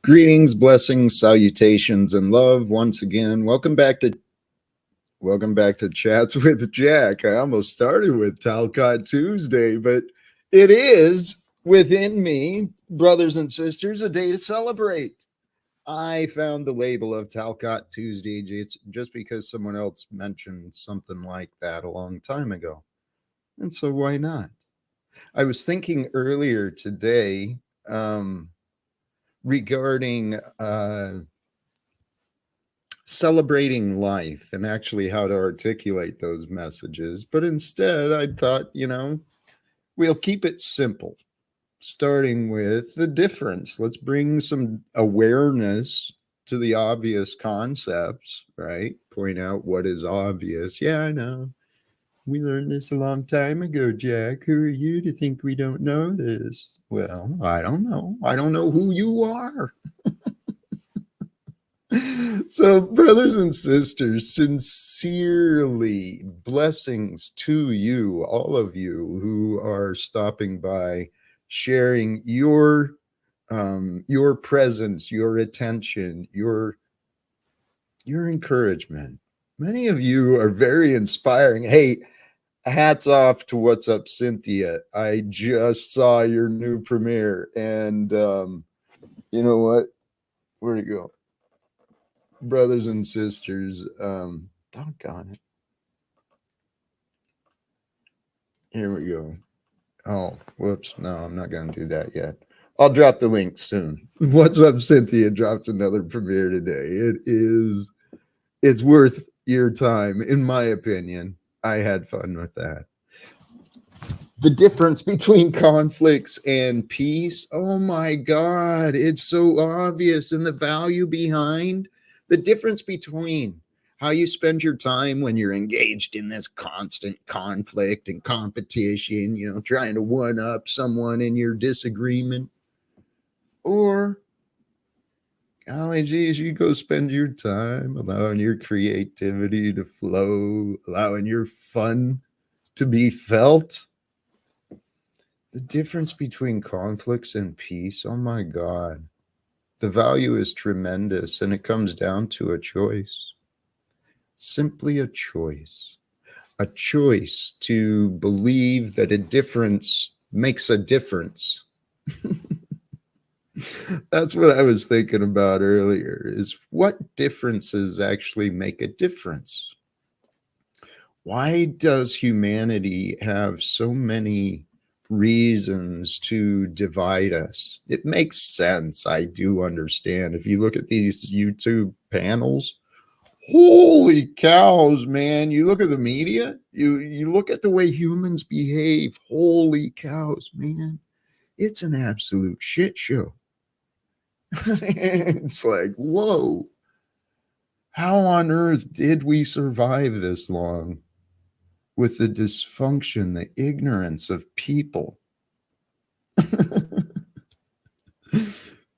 Greetings, blessings, salutations, and love once again. Welcome back to Chats with Jack. I almost started with Talcott Tuesday, but it is within me, brothers and sisters, a day to celebrate. I found the label of Talcott Tuesday just because someone else mentioned something like that a long time ago. And so why not? I was thinking earlier today, regarding celebrating life and actually how to articulate those messages. But instead, I thought, we'll keep it simple, starting with the difference. Let's bring some awareness to the obvious concepts, right? Point out what is obvious. Yeah, I know. We learned this a long time ago, Jack. Who are you to think we don't know this? Well, I don't know. I don't know who you are. So, brothers and sisters, sincerely blessings to you, all of you who are stopping by, sharing your presence, your attention, your encouragement. Many of you are very inspiring. Hey, hats off to What's Up, Cynthia. I just saw your new premiere, and you know what? Where'd it go? Brothers and sisters, doggone it. Here we go. Oh, whoops. No, I'm not going to do that yet. I'll drop the link soon. What's Up, Cynthia dropped another premiere today. It's worth your time, in my opinion. I had fun with that. The difference between conflicts and peace. Oh my God, it's so obvious. And the value behind the difference between how you spend your time when you're engaged in this constant conflict and competition, trying to one up someone in your disagreement, or golly geez, you go spend your time allowing your creativity to flow, allowing your fun to be felt. The difference between conflicts and peace, oh my God. The value is tremendous, and it comes down to a choice. Simply a choice. A choice to believe that a difference makes a difference. That's what I was thinking about earlier, is what differences actually make a difference? Why does humanity have so many reasons to divide us? It makes sense. I do understand. If you look at these YouTube panels, holy cows, man. You look at the media, you look at the way humans behave. Holy cows, man. It's an absolute shit show. It's like, whoa. How on earth did we survive this long? With the dysfunction, the ignorance of people.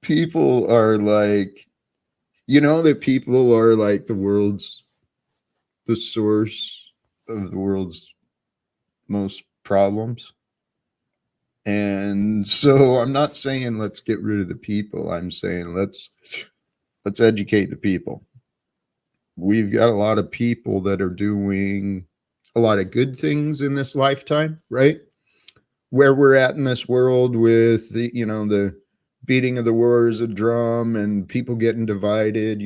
People are like, that people are like the source of the world's most problems. And so I'm not saying let's get rid of the people. I'm saying let's educate the people. We've got a lot of people that are doing a lot of good things in this lifetime, right? Where we're at in this world with the beating of the war as a drum and people getting divided,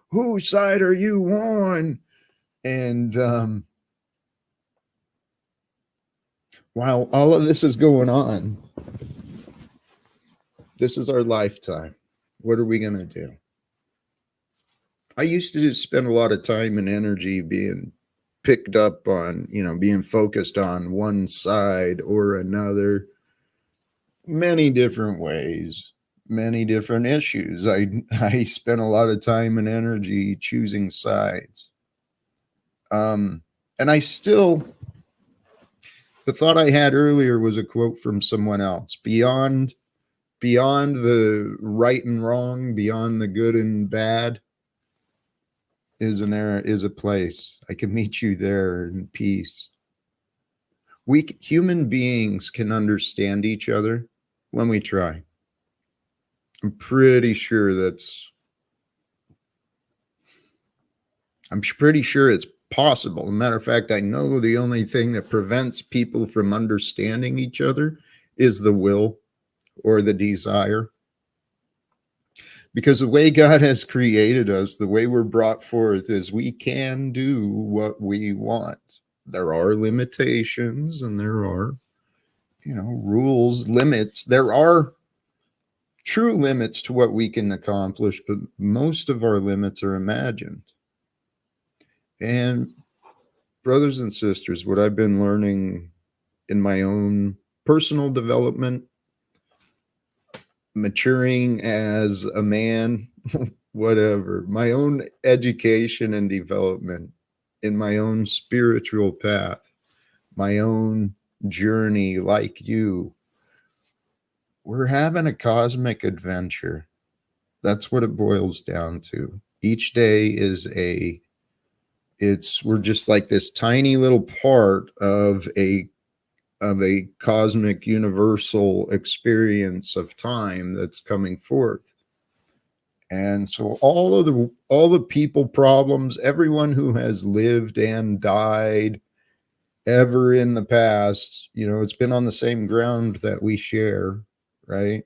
whose side are you on? And while all of this is going on, this is our lifetime. What are we going to do? I used to just spend a lot of time and energy being picked up on, being focused on one side or another, many different ways, many different issues. I spent a lot of time and energy choosing sides. And the thought I had earlier was a quote from someone else. Beyond the right and wrong, beyond the good and bad, is a place. I can meet you there in peace. We human beings can understand each other when we try. I'm pretty sure that's, I'm pretty sure it's possible. As a matter of fact, I know the only thing that prevents people from understanding each other is the will or the desire. Because the way God has created us, the way we're brought forth is we can do what we want. There are limitations and there are, rules, limits. There are true limits to what we can accomplish, but most of our limits are imagined. And brothers and sisters, what I've been learning in my own personal development, maturing as a man, whatever, my own education and development in my own spiritual path, my own journey like you, we're having a cosmic adventure. That's what it boils down to. Each day is we're just like this tiny little part of a cosmic universal experience of time that's coming forth. And so all the people problems, everyone who has lived and died ever in the past, it's been on the same ground that we share, right?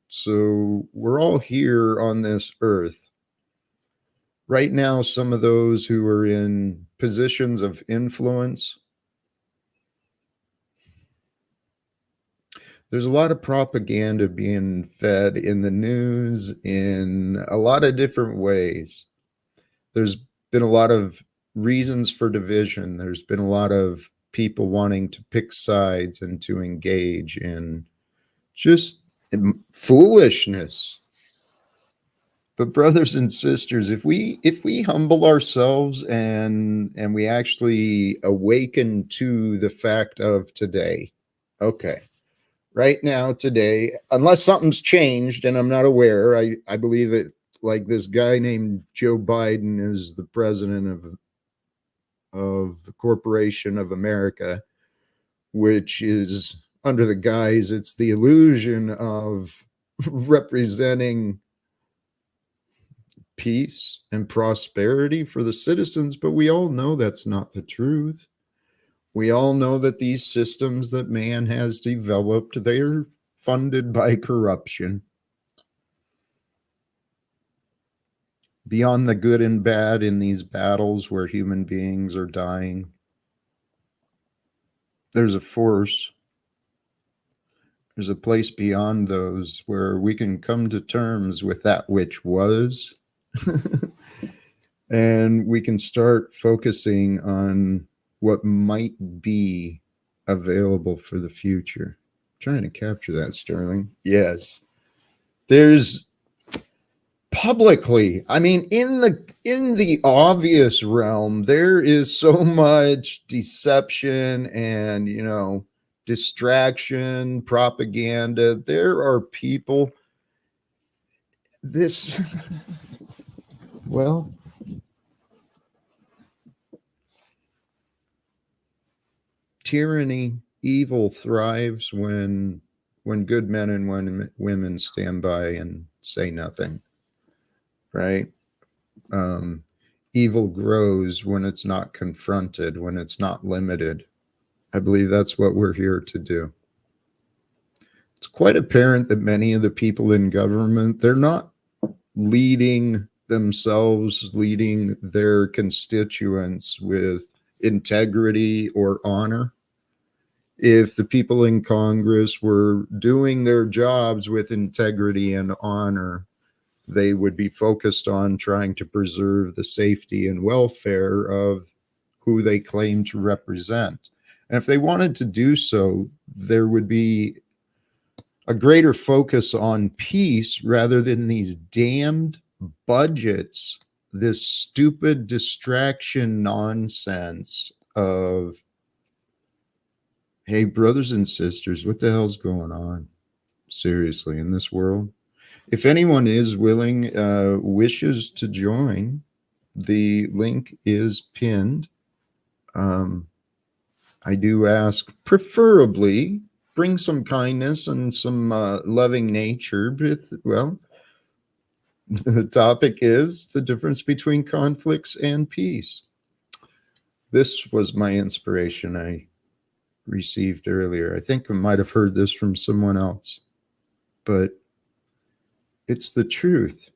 So we're all here on this earth. Right now, some of those who are in positions of influence, there's a lot of propaganda being fed in the news in a lot of different ways. There's been a lot of reasons for division. There's been a lot of people wanting to pick sides and to engage in just foolishness. But brothers and sisters, if we humble ourselves and we actually awaken to the fact of today, okay, right now, today, unless something's changed and I'm not aware, I believe that like this guy named Joe Biden is the president of the Corporation of America, which is under the guise, it's the illusion of representing peace and prosperity for the citizens, but we all know that's not the truth. We all know that these systems that man has developed, they're funded by corruption. Beyond the good and bad in these battles where human beings are dying, there's a force. There's a place beyond those where we can come to terms with that which was. And we can start focusing on what might be available for the future. I'm trying to capture that, Sterling. Yes. There's publicly, I mean, in the obvious realm, there is so much deception and, distraction, propaganda. There are people, this, well, tyranny, evil thrives when good men and when women stand by and say nothing, right? Evil grows when it's not confronted, when it's not limited. I believe that's what we're here to do. It's quite apparent that many of the people in government, they're not leading themselves, leading their constituents with integrity or honor. If the people in Congress were doing their jobs with integrity and honor, they would be focused on trying to preserve the safety and welfare of who they claim to represent. And if they wanted to do so, there would be a greater focus on peace rather than these damned budgets, this stupid distraction nonsense of, hey, brothers and sisters, what the hell's going on? Seriously, in this world? If anyone is willing, wishes to join, the link is pinned. I do ask, preferably, bring some kindness and some loving nature. But, well, The topic is the difference between conflicts and peace. This was my inspiration I received earlier. I think I might have heard this from someone else, but it's the truth.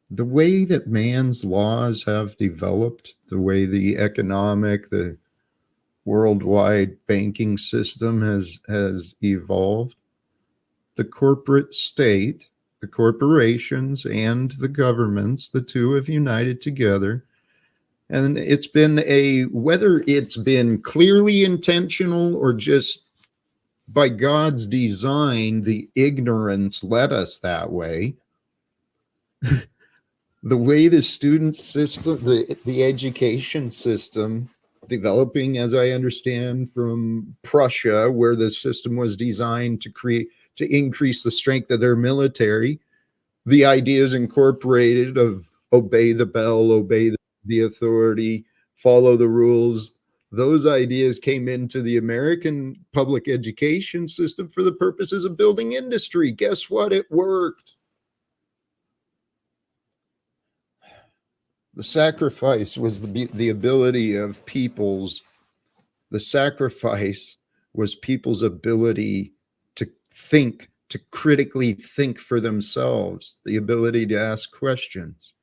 The way that man's laws have developed, the way the economic, the worldwide banking system has evolved, the corporate state, the corporations and the governments, the two have united together. And it's been whether it's been clearly intentional or just by God's design, the ignorance led us that way. The way the student system, the education system developing, as I understand, from Prussia, where the system was designed to increase the strength of their military, the ideas incorporated of obey the bell, obey the authority, follow the rules. Those ideas came into the American public education system for the purposes of building industry. Guess what? It worked. The sacrifice was the ability of the sacrifice was people's ability to think, to critically think for themselves, the ability to ask questions.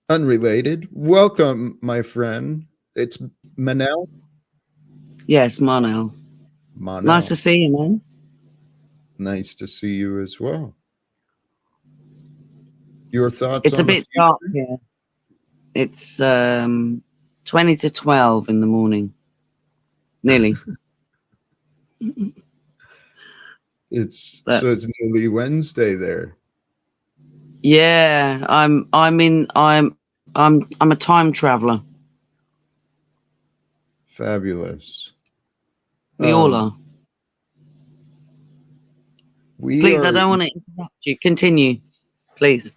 Unrelated. Welcome, my friend. It's Manel. Yes, Manel. Nice to Manel. see you, man. Nice to see you as well. Your thoughts It's a on the bit dark future? here. It's 20 to 12 in the morning. Nearly. It's But so it's nearly Wednesday there. yeah, I'm a time traveler. Fabulous. We all are. We Please, I are, don't want to interrupt you. Continue, please.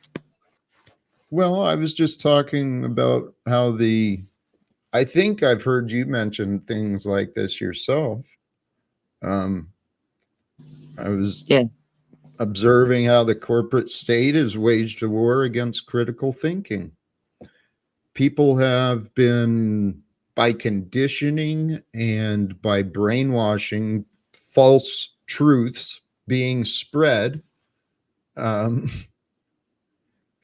well, I was just talking about how I think I've heard you mention things like this yourself. Um, I was Yes. observing how the corporate state has waged a war against critical thinking. People have been, by conditioning and by brainwashing, false truths being spread. Um,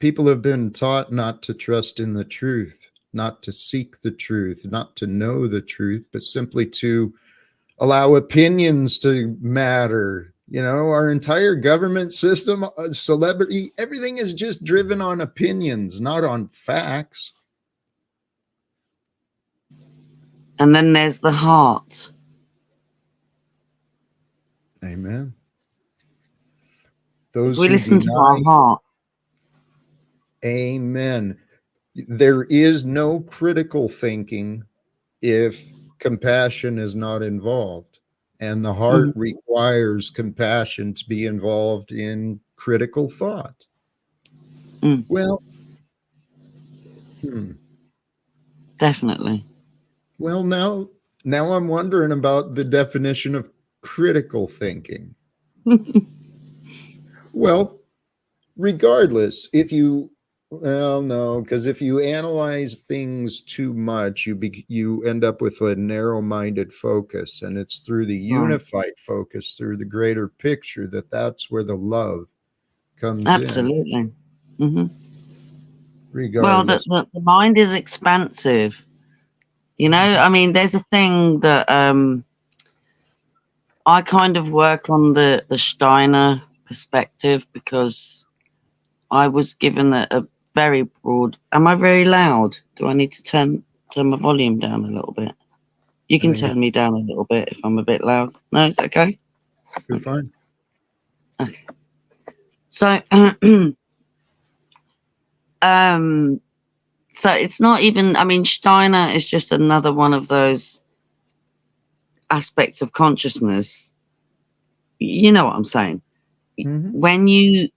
people have been taught not to trust in the truth, not to seek the truth, not to know the truth, but simply to allow opinions to matter. You know, our entire government system, celebrity, everything is just driven on opinions, not on facts. And then there's the heart. Amen. If Those we who listen to our deny, heart, amen. There is no critical thinking if compassion is not involved. And the heart mhm, requires compassion to be involved in critical thought. mm, Well, definitely. well, now I'm wondering about the definition of critical thinking. Well, regardless, well, no, because if you analyze things too much, you end up with a narrow-minded focus, and it's through the Right. unified focus, through the greater picture, that's where the love comes in. Absolutely. Hmm. Well, Regardless. the mind is expansive. You know, I mean, there's a thing that I kind of work on the Steiner perspective because I was given a very broad. Am I very loud? Do I need to turn my volume down a little bit? You I can think turn me down a little bit if I'm a bit loud. No, it's okay. you're Okay. fine. Okay. So, so it's not even. I mean, Steiner is just another one of those aspects of consciousness. You know what I'm saying? Mm-hmm. When you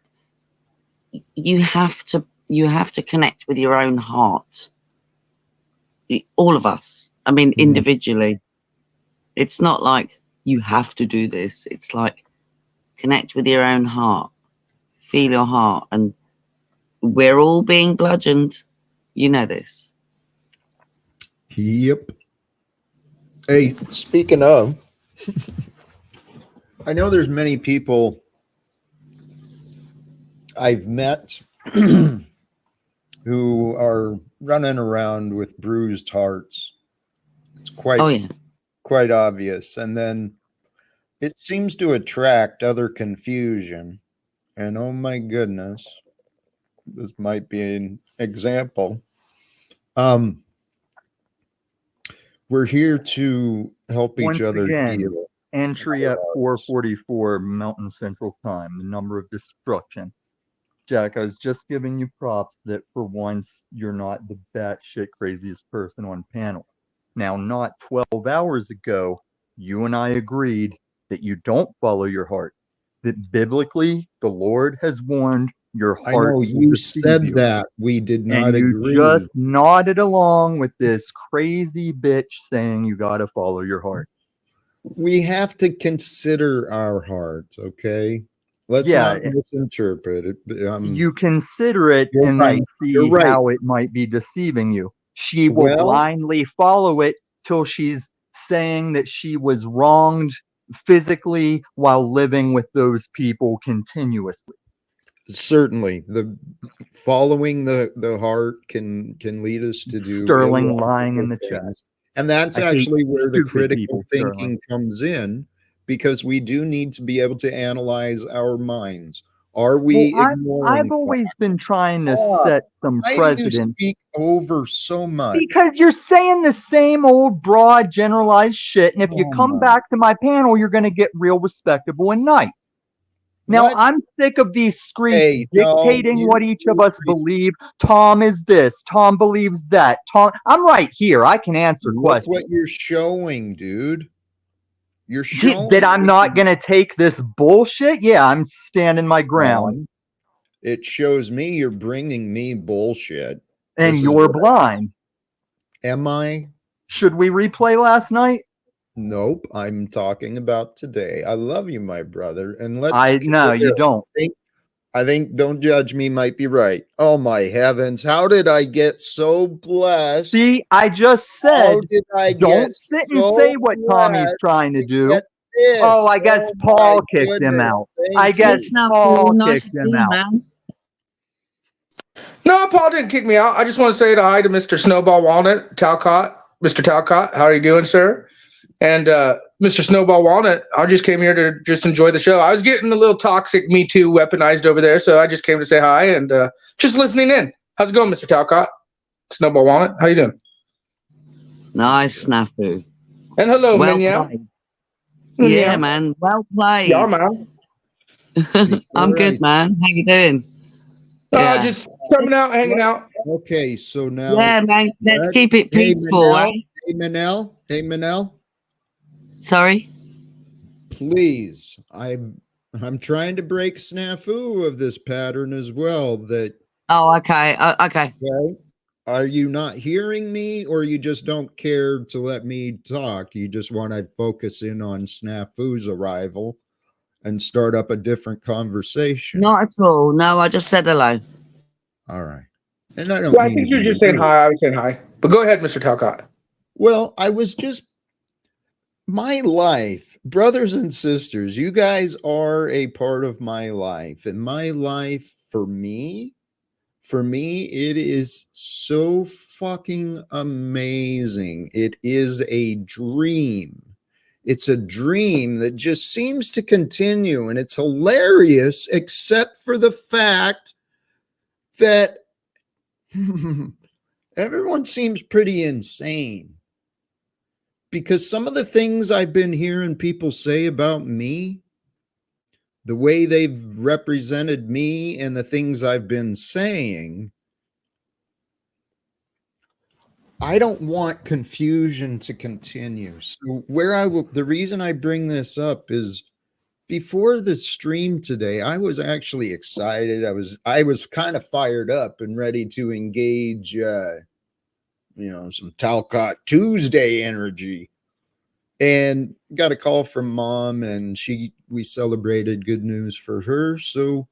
have to connect with your own heart. All of us. I mean, Mm-hmm. individually. It's not like you have to do this. It's like connect with your own heart. feel your heart, and we're all being bludgeoned. You know this. Yep. Hey, speaking of, I know there's many people I've met who are running around with bruised hearts. It's Oh yeah. quite obvious. And then it seems to attract other confusion. And oh my goodness, this might be an example. We're here to help each Once other again, heal. entry at 4:44 Mountain Central Time, the number of destruction. Jack, I was just giving you props that for once you're not the batshit craziest person on panel. Now, not 12 hours ago, you and I agreed that you don't follow your heart. That biblically, the Lord has warned your I heart know will you deceive said you. that. We did not And you agree. just nodded along with this crazy bitch saying you gotta follow your heart. We have to consider our hearts, okay? Let's Yeah, not misinterpret it. you consider it You're and right. then see You're right. how it might be deceiving you. She will Well- blindly follow it till she's saying that she was wronged physically while living with those people continuously. Certainly, the following the heart can lead us to do Sterling illogical lying in the things. chat. And that's I hate actually where the stupid critical people, thinking Sterling. comes in, because we do need to be able to analyze our minds. Are Well, we ignoring I've always been trying to Ah, set some why do you precedents speak over so much? because you're saying the same old broad generalized shit, and if you Oh come my. back to my panel, you're going to get real respectable and nice. Now, What? I'm sick of these screeds Hey, no, dictating what each of us believe. Tom is this. Tom believes that. Tom, I'm right here. I can answer Look questions. what you're showing, dude. You're showing That I'm not going to take this bullshit? Yeah, I'm standing my ground. It shows me you're bringing me bullshit. And This is you're what- blind. Am I? Should we replay last night? Nope. I'm talking about today. I love you, my brother. And let's. No, you don't. I think don't judge me might be right. Oh my heavens. How did I get so blessed? See, I just said, How did I don't get sit and so say what Tommy's blessed trying to do. get this? Oh, I guess Oh Paul my kicked him goodness. out. Thank I you. guess It's not Paul nice kicked to him see, out. man. No, Paul didn't kick me out. I just want to say hi to Mr. Snowball Walnut Talcott. Mr. Talcott, how are you doing, sir? And Mr. Snowball Walnut, I just came here to just enjoy the show. I was getting a little toxic Me Too weaponized over there, so I just came to say hi and just listening in. How's it going, Mr. Talcott? Snowball Walnut, how you doing? Nice snafu. And hello, Well Minyao. played. Yeah, Minyao. man. Well played. Yeah, man. I'm All good, right. man. How you doing? Yeah. Just coming out, hanging out. Okay, so now Yeah, man. Let's keep it Hey, peaceful. Manel. Eh? Hey Manel. Hey Manel. Sorry. Please. I'm trying to break snafu of this pattern as well. That Oh, okay. Okay. okay. Are you not hearing me, or you just don't care to let me talk? You just want to focus in on snafu's arrival and start up a different conversation. Not at all. No, I just said hello. All right. And I don't Yeah, I mean think to you're be just saying rude. hi. I was saying hi. But go ahead, Mr. Talcott. Well, I was just my life, brothers and sisters, you guys are a part of my life. And my life for me, it is so fucking amazing. It is a dream. It's a dream that just seems to continue, and it's hilarious, except for the fact that everyone seems pretty insane. Because some of the things I've been hearing people say about me, the way they've represented me and the things I've been saying, I don't want confusion to continue. So the reason I bring this up is before the stream today, I was actually excited. I was kind of fired up and ready to engage, some Talcott Tuesday energy. And got a call from mom, and we celebrated good news for her. So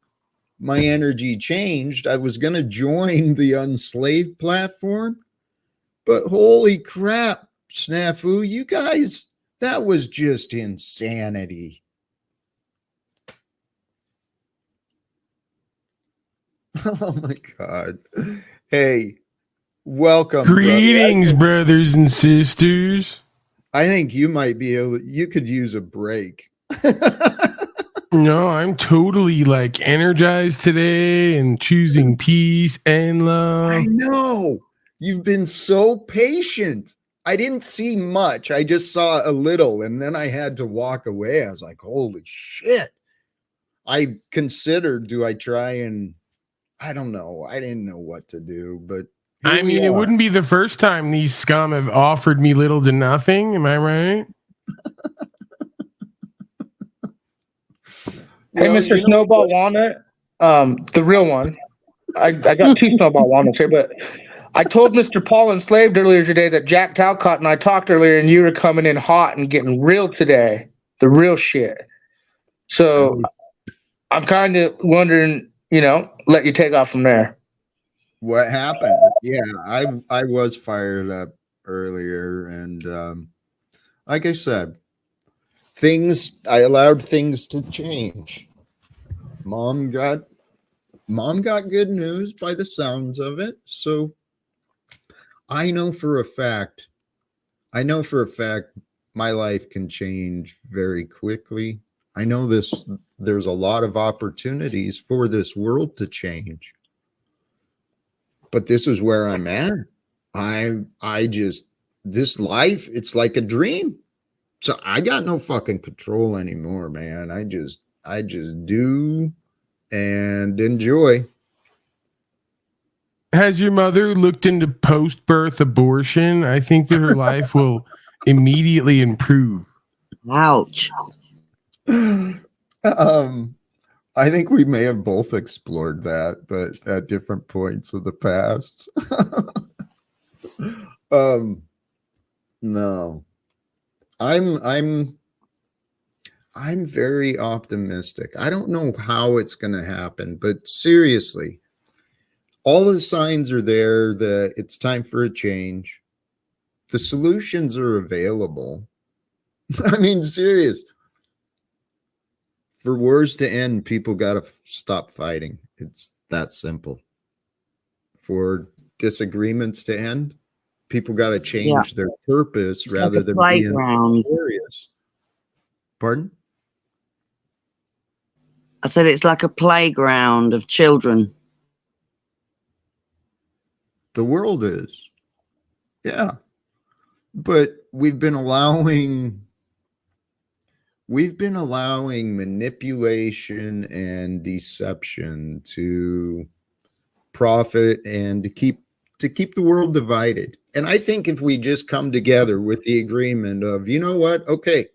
my energy changed. I was going to join the Unslaved platform, but holy crap, Snafu, you guys, that was just insanity. Oh my God. Hey, welcome. Greetings, brothers and sisters. I think you might be able, you could use a break. No, I'm totally like energized today and choosing peace and love. I know. You've been so patient. I didn't see much. I just saw a little and then I had to walk away. I was like, holy shit. I considered, do I try and I don't know. I didn't know what to do, but I mean, it wouldn't be the first time these scum have offered me little to nothing. Am I right? Hey, Well, Mr. Snowball Walnut, the real one. I got two Snowball Walnuts here, but I told Mr. Paul Enslaved earlier today that Jack Talcott and I talked earlier, and you were coming in hot and getting real today, the real shit. So I'm kind of wondering, let you take off from there. What happened? Yeah, I was fired up earlier, and like I said, I allowed things to change. Mom got good news by the sounds of it. So I know for a fact my life can change very quickly. I know there's a lot of opportunities for this world to change. But this is where I'm at. This life, it's like a dream. So I got no fucking control anymore, man. I just do and enjoy. Has your mother looked into post-birth abortion? I think that her life will immediately improve. Ouch. I think we may have both explored that, but at different points of the past. No. I'm very optimistic. I don't know how it's going to happen, but seriously, all the signs are there that it's time for a change. The solutions are available. I mean, serious. For wars to end, people got to stop fighting. It's that simple. For disagreements to end, people got to change their purpose It's rather like a than playground. being victorious. Pardon? I said it's like a playground of children. The world is. Yeah. But we've been allowing manipulation and deception to profit and to keep the world divided. And I think if we just come together with the agreement of, you know what, okay,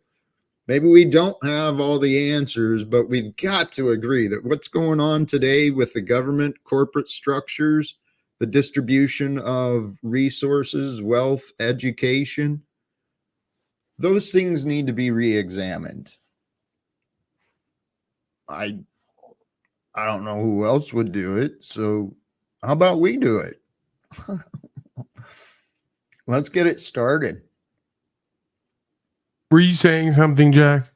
maybe we don't have all the answers, but we've got to agree that what's going on today with the government, corporate structures, the distribution of resources, wealth, education, those things need to be re-examined. I don't know who else would do it, so how about we do it? Let's get it started. Were you saying something, Jack?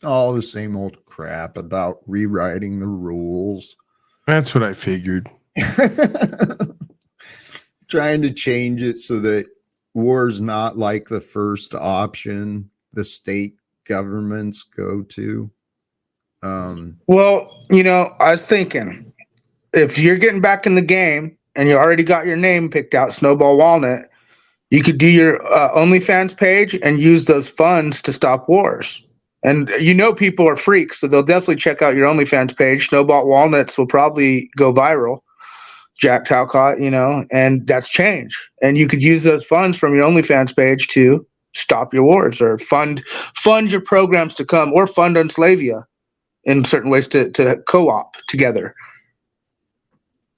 All the same old crap about rewriting the rules. That's what I figured. Trying to change it so that war's not like the first option the state governments go to. Well, I was thinking, if you're getting back in the game and you already got your name picked out, Snowball Walnut, you could do your OnlyFans page and use those funds to stop wars. And people are freaks, so they'll definitely check out your OnlyFans page. Snowball Walnuts will probably go viral. Jack Talcott, and that's change. And you could use those funds from your OnlyFans page to stop your wars or fund your programs to come, or fund Unslavia in certain ways to co-op together.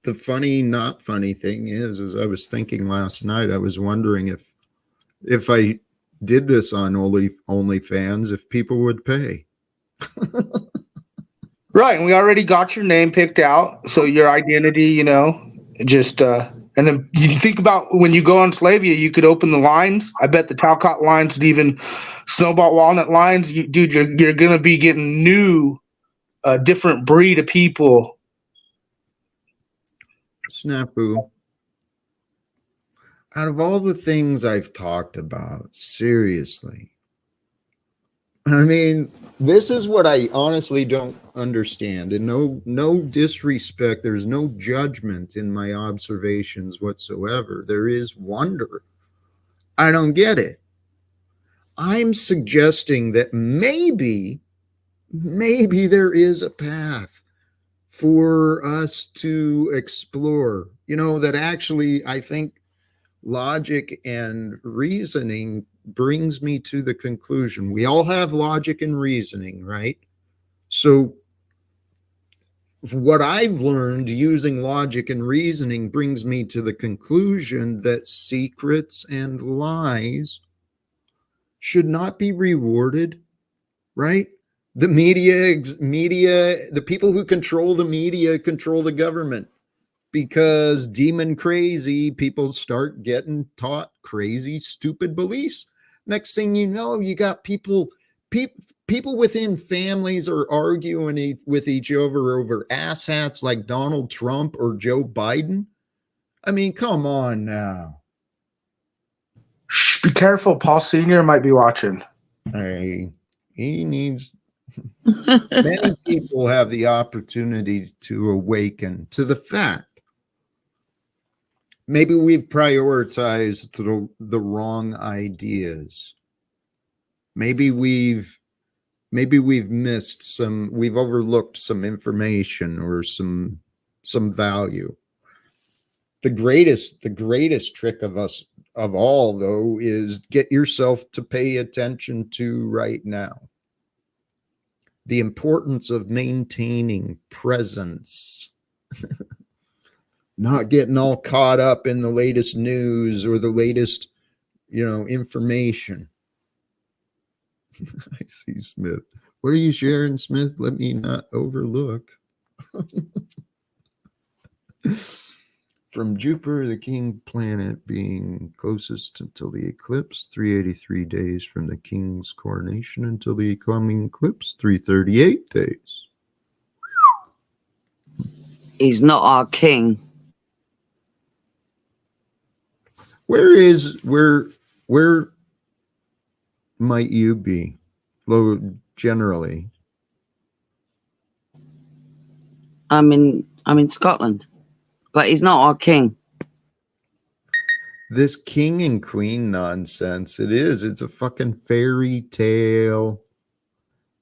The funny, not funny thing is I was thinking last night, I was wondering if I did this on OnlyFans, if people would pay. Right, and we already got your name picked out, so your identity, just and then you think about when you go on Slavia, you could open the lines. I bet the Talcott lines and even Snowball Walnut lines, dude, you're gonna be getting new, different breed of people. Snafu. Out of all the things I've talked about, seriously, I mean, this is what I honestly don't understand. And no disrespect. There's no judgment in my observations whatsoever. There is wonder. I don't get it. I'm suggesting that maybe there is a path for us to explore. That actually, I think logic and reasoning brings me to the conclusion. We all have logic and reasoning, right? So what I've learned using logic and reasoning brings me to the conclusion that secrets and lies should not be rewarded, right? The media, the people who control the media control the government, because demon crazy people start getting taught crazy, stupid beliefs. Next thing you know, you got people within families are arguing with each other over asshats like Donald Trump or Joe Biden. I mean, come on now. Shh, be careful. Paul Sr. might be watching. He needs. Many people have the opportunity to awaken to the fact. Maybe we've prioritized the wrong ideas. Maybe we've missed some, we've overlooked some information or some value. The greatest trick of all, though, is get yourself to pay attention to right now. The importance of maintaining presence. Not getting all caught up in the latest news or the latest, information. I see Smith. What are you sharing, Smith? Let me not overlook. From Jupiter, the king planet, being closest until the eclipse, 383 days from the king's coronation until the coming eclipse, 338 days. He's not our king. Where might you be? Well, generally. I'm in Scotland, but he's not our king. This king and queen nonsense, it's a fucking fairy tale.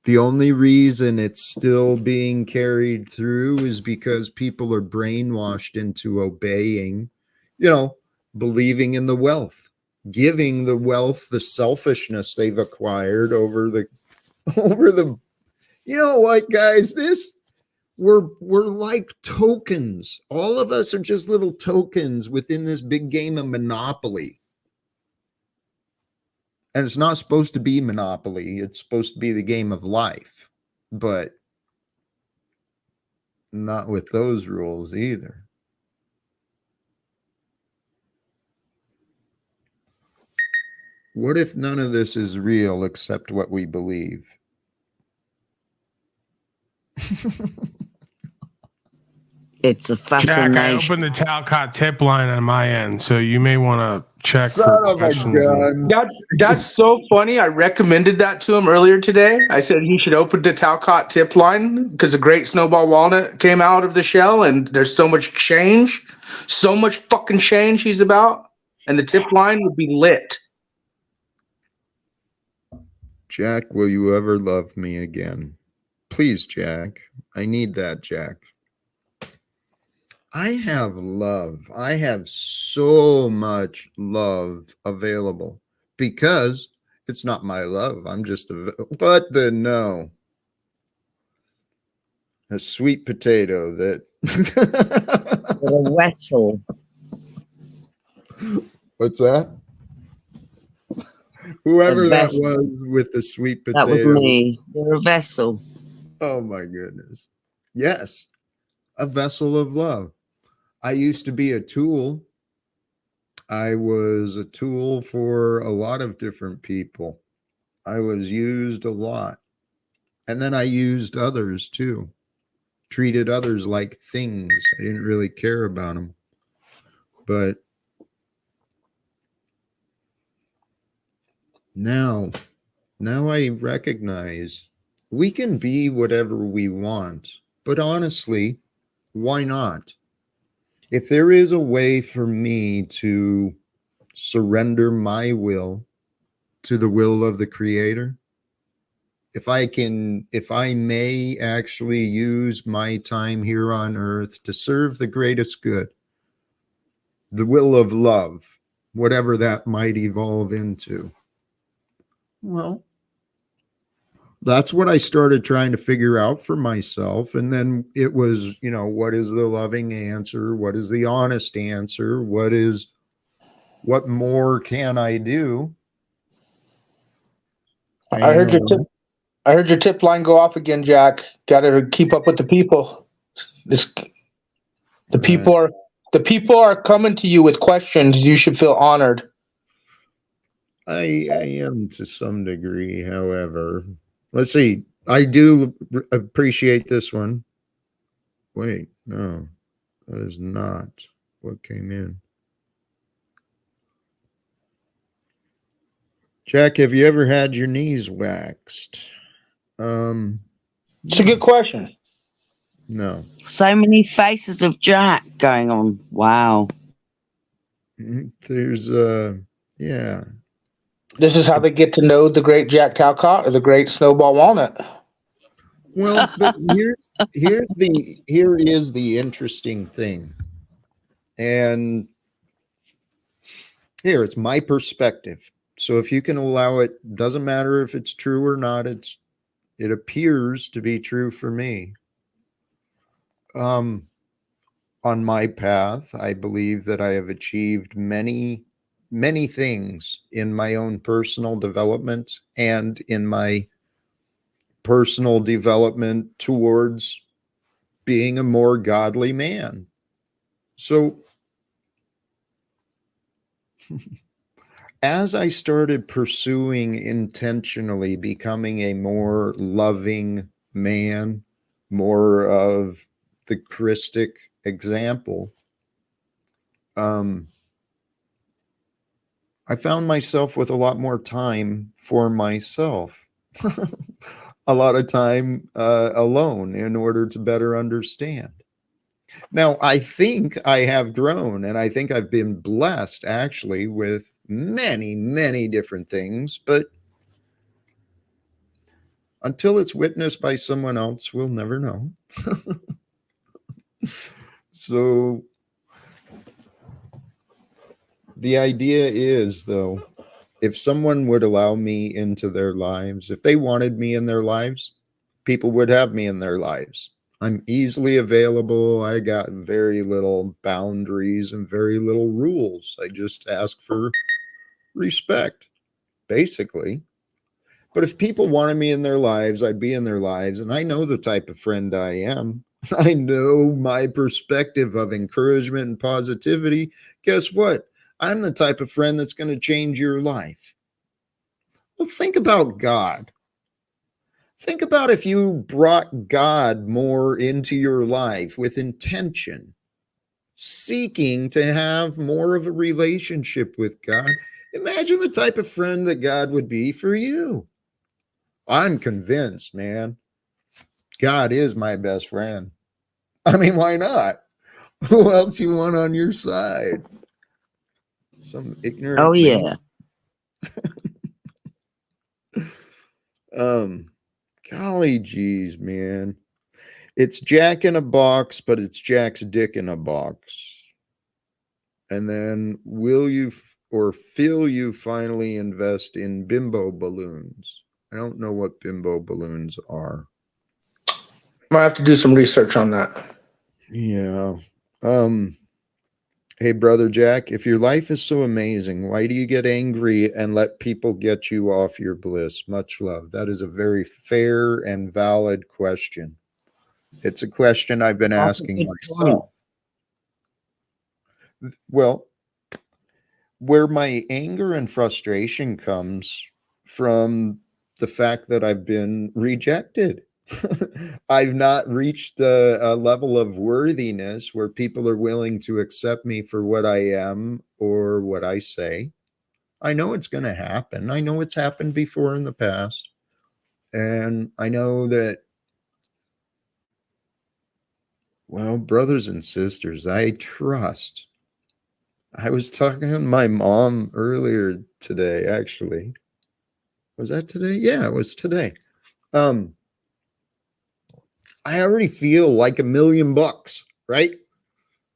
The only reason it's still being carried through is because people are brainwashed into obeying, believing in the wealth, giving the wealth, the selfishness they've acquired over the, you know what, guys, we're like tokens. All of us are just little tokens within this big game of Monopoly. And it's not supposed to be Monopoly. It's supposed to be the game of life, but not with those rules either. What if none of this is real except what we believe? It's a Jack, I fascination. opened the Talcott tip line on my end, so you may want to check Son for of a questions. gun. That's so funny. I recommended that to him earlier today. I said he should open the Talcott tip line because a great Snowball Walnut came out of the shell, and there's so much fucking change he's about, and the tip line would be lit. Jack, will you ever love me again? Please, Jack. I need that, Jack. I have love. I have so much love available because it's not my love. I'm just what the no. A sweet potato that A vessel. What's that? Whoever that was with the sweet potato. That was me. You're a vessel. Oh my goodness. Yes, a vessel of love. I used to be a tool. I was a tool for a lot of different people. I was used a lot. And then I used others too. Treated others like things. I didn't really care about them. But now I recognize we can be whatever we want. But honestly, why not? If there is a way for me to surrender my will to the will of the Creator, if I may actually use my time here on earth to serve the greatest good, the will of love, whatever that might evolve into, well, that's what I started trying to figure out for myself. And then it was, what is the loving answer? What is the honest answer? What more can I do? I heard your tip. I heard your tip line go off again, Jack. Got to keep up with the people. This, the people are coming to you with questions. You should feel honored. I am to some degree, however. Let's see. I do appreciate this one. Wait, no, that is not what came in. Jack, have you ever had your knees waxed? It's a good question. No. So many faces of Jack going on. Wow. There's yeah. This is how they get to know the great Jack Talcott or the great Snowball Walnut. Well, but here is the interesting thing. And here, it's my perspective. So if you can allow it, doesn't matter if it's true or not, it appears to be true for me. On my path, I believe that I have achieved many, many things in my own personal development and in my personal development towards being a more godly man. So as I started pursuing intentionally becoming a more loving man, more of the Christic example, I found myself with a lot more time for myself, a lot of time alone in order to better understand. Now, I think I have grown and I think I've been blessed actually with many, many different things, but until it's witnessed by someone else, we'll never know. So the idea is, though, if someone would allow me into their lives, if they wanted me in their lives, people would have me in their lives. I'm easily available. I got very little boundaries and very little rules. I just ask for respect, basically. But if people wanted me in their lives, I'd be in their lives. And I know the type of friend I am. I know my perspective of encouragement and positivity. Guess what? I'm the type of friend that's going to change your life. Well, think about God. Think about if you brought God more into your life with intention, seeking to have more of a relationship with God. Imagine the type of friend that God would be for you. I'm convinced, man. God is my best friend. I mean, why not? Who else you want on your side? Some ignorant Oh, yeah. Golly geez, man. It's Jack in a box, but it's Jack's dick in a box. And then will you finally invest in bimbo balloons? I don't know what bimbo balloons are. Might have to do some research on that. Yeah. Hey, brother Jack, if your life is so amazing, why do you get angry and let people get you off your bliss? Much love. That is a very fair and valid question. It's a question I've been That's a asking good myself. Well, where my anger and frustration comes from the fact that I've been rejected. I've not reached a level of worthiness where people are willing to accept me for what I am or what I say. I know it's going to happen. I know it's happened before in the past. And I know that, well, brothers and sisters, I trust. I was talking to my mom earlier today, actually. Was that today? Yeah, it was today. Um, I already feel like $1,000,000, right?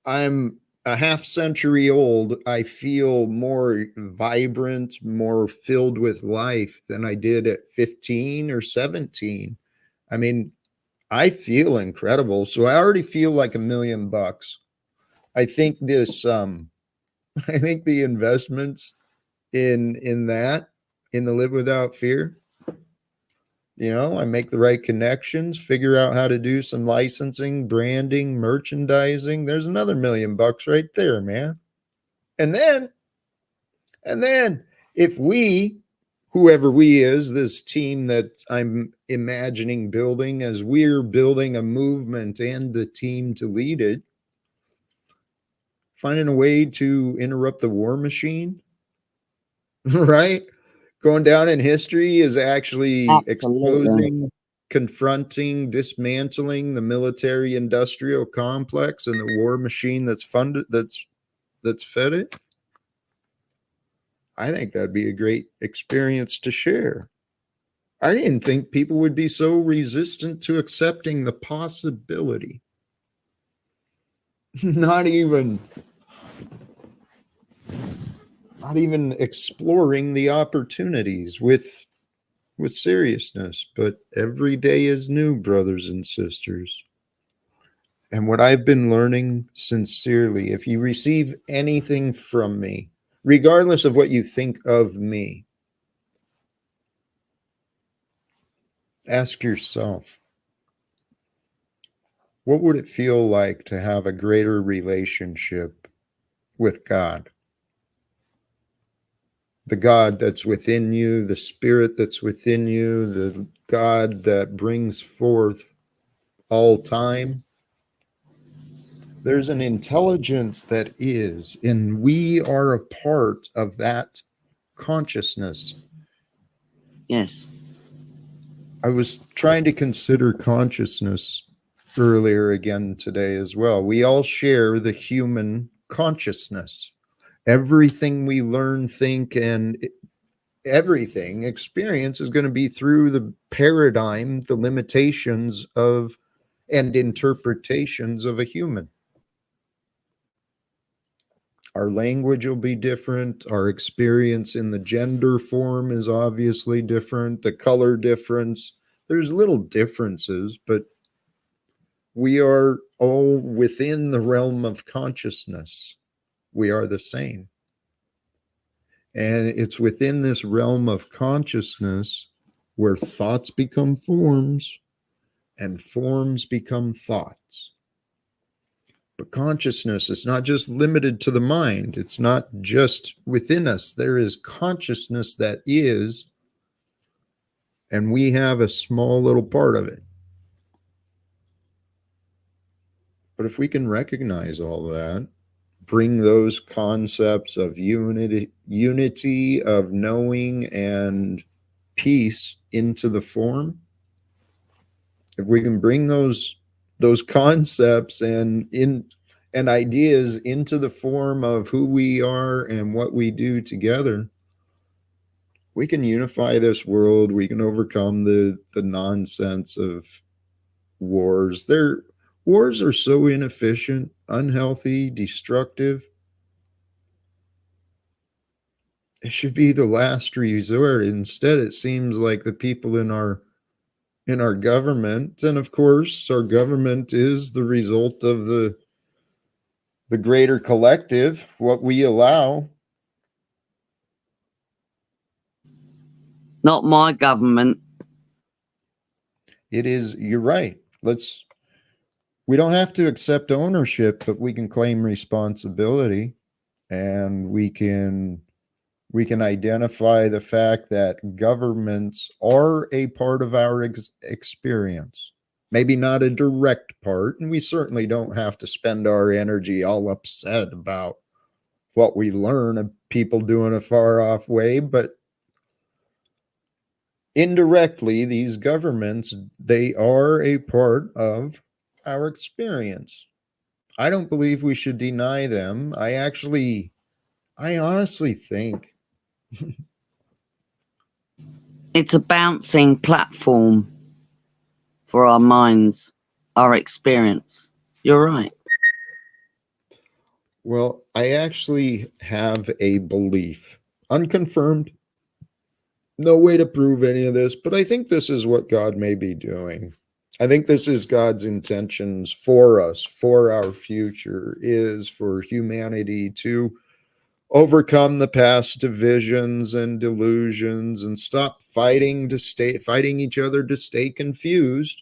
I'm a half century old. I feel more vibrant, more filled with life than I did at 15 or 17. I mean, I feel incredible. So I already feel like $1,000,000. I think this I think the investments in that, in the Live Without Fear, I make the right connections, figure out how to do some licensing, branding, merchandising. There's another $1,000,000 right there, man. And then if we, whoever we is, this team that I'm imagining building, as we're building a movement and the team to lead it, finding a way to interrupt the war machine, right? Going down in history is actually Absolutely. exposing, confronting, dismantling the military industrial complex and the war machine that's funded, that's fed it. I think that'd be a great experience to share. I didn't think people would be so resistant to accepting the possibility. Not even exploring the opportunities with seriousness, but every day is new, brothers and sisters. And what I've been learning sincerely, if you receive anything from me, regardless of what you think of me, ask yourself, what would it feel like to have a greater relationship with God? The God that's within you, the spirit that's within you, the God that brings forth all time. There's an intelligence that is, and we are a part of that consciousness. Yes. I was trying to consider consciousness earlier again today as well. We all share the human consciousness. Everything we learn, think, and everything experience is going to be through the paradigm, the limitations of and interpretations of a human. Our language will be different. Our experience in the gender form is obviously different. The color difference, there's little differences, but we are all within the realm of consciousness. We are the same. And it's within this realm of consciousness where thoughts become forms and forms become thoughts. But consciousness is not just limited to the mind. It's not just within us. There is consciousness that is, and we have a small little part of it. But if we can recognize all that, bring those concepts of unity of knowing and peace into the form, if we can bring those concepts and ideas into the form of who we are and what we do together, we can unify this world. We can overcome the nonsense of wars. Wars are so inefficient, unhealthy, destructive. It should be the last resort. Instead, it seems like the people in our government, and of course, our government is the result of the greater collective, what we allow. Not my government. It is, you're right. Let's we don't have to accept ownership, but we can claim responsibility, and we can identify the fact that governments are a part of our experience. Maybe not a direct part, and we certainly don't have to spend our energy all upset about what we learn of people doing a far off way, but indirectly, these governments, they are a part of our experience. I don't believe we should deny them. I honestly think It's a bouncing platform for our minds, our experience. You're right. well, I actually have a belief, unconfirmed, no way to prove any of this, but I think this is what God may be doing. I think this is God's intentions for us, for our future, is for humanity to overcome the past divisions and delusions and stop fighting each other to stay confused.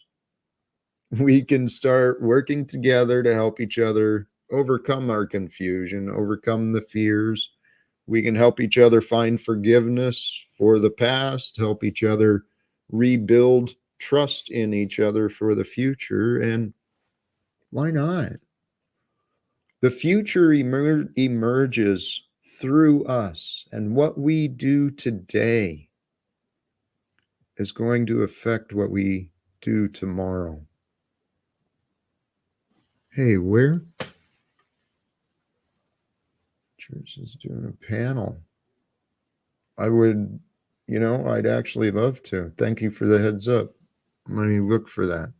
We can start working together to help each other overcome our confusion, overcome the fears. We can help each other find forgiveness for the past, help each other rebuild trust in each other for the future. And why not? The future emerges through us, and what we do today is going to affect what we do tomorrow. Hey, where? Church is doing a panel. I would, I'd actually love to. Thank you for the heads up. Let me look for that.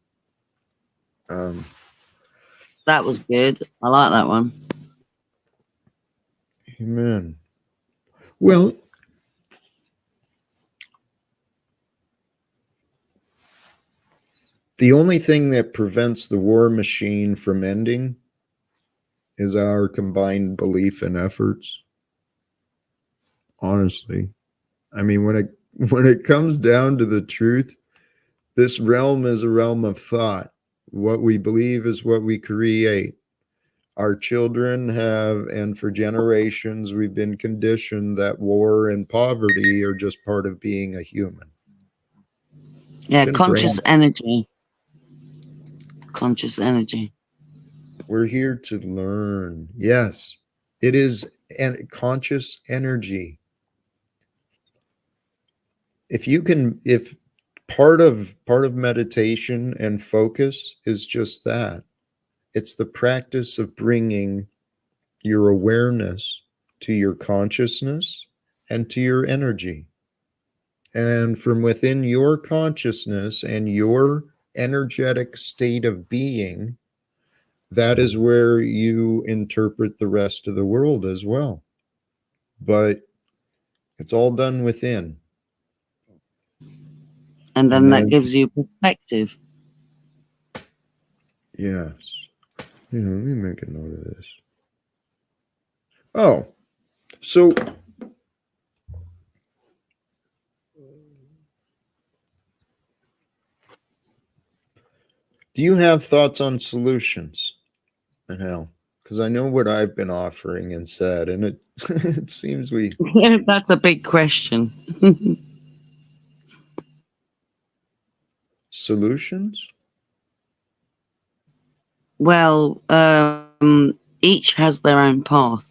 That was good. I like that one. Amen. Well, the only thing that prevents the war machine from ending is our combined belief and efforts. Honestly, I mean, when it comes down to the truth, this realm is a realm of thought. What we believe is what we create. Our children have, and for generations, we've been conditioned that war and poverty are just part of being a human. Yeah, conscious energy. Conscious energy. We're here to learn. Yes, it is conscious energy. If part of meditation and focus is just that, it's the practice of bringing your awareness to your consciousness and to your energy. And from within your consciousness and your energetic state of being, that is where you interpret the rest of the world as well. But it's all done within. And then that gives you perspective. Yes. Let me make a note of this. Oh, so do you have thoughts on solutions, Manel? Because I know what I've been offering and said, and it it seems we... That's a big question. Solutions? Well, each has their own path.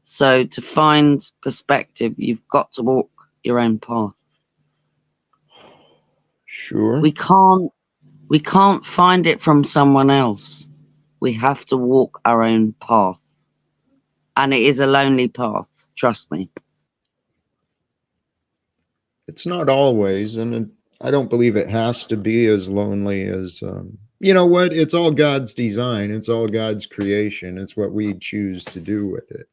So to find perspective, you've got to walk your own path. Sure. We can't find it from someone else. We have to walk our own path. And it is a lonely path, trust me. It's not always, and I don't believe it has to be as lonely as, you know what? It's all God's design. It's all God's creation. It's what we choose to do with it.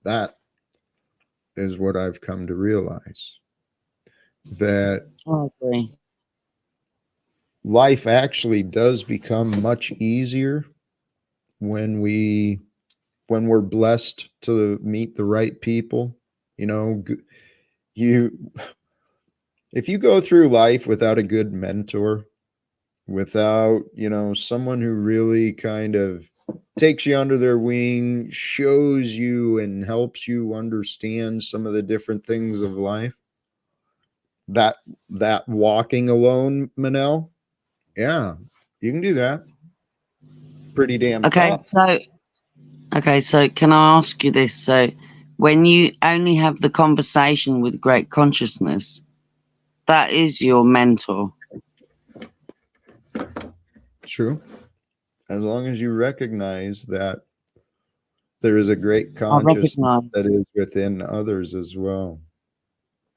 That is what I've come to realize. That I agree. life actually does become much easier when we're blessed to meet the right people. If you go through life without a good mentor, without, you know, someone who really kind of takes you under their wing, shows you and helps you understand some of the different things of life. That walking alone, Manel, yeah, you can do that. Pretty damn Okay, tough. so can I ask you this? So when you only have the conversation with great consciousness, that is your mentor. True. As long as you recognize that there is a great I consciousness recognise. that is within others as well.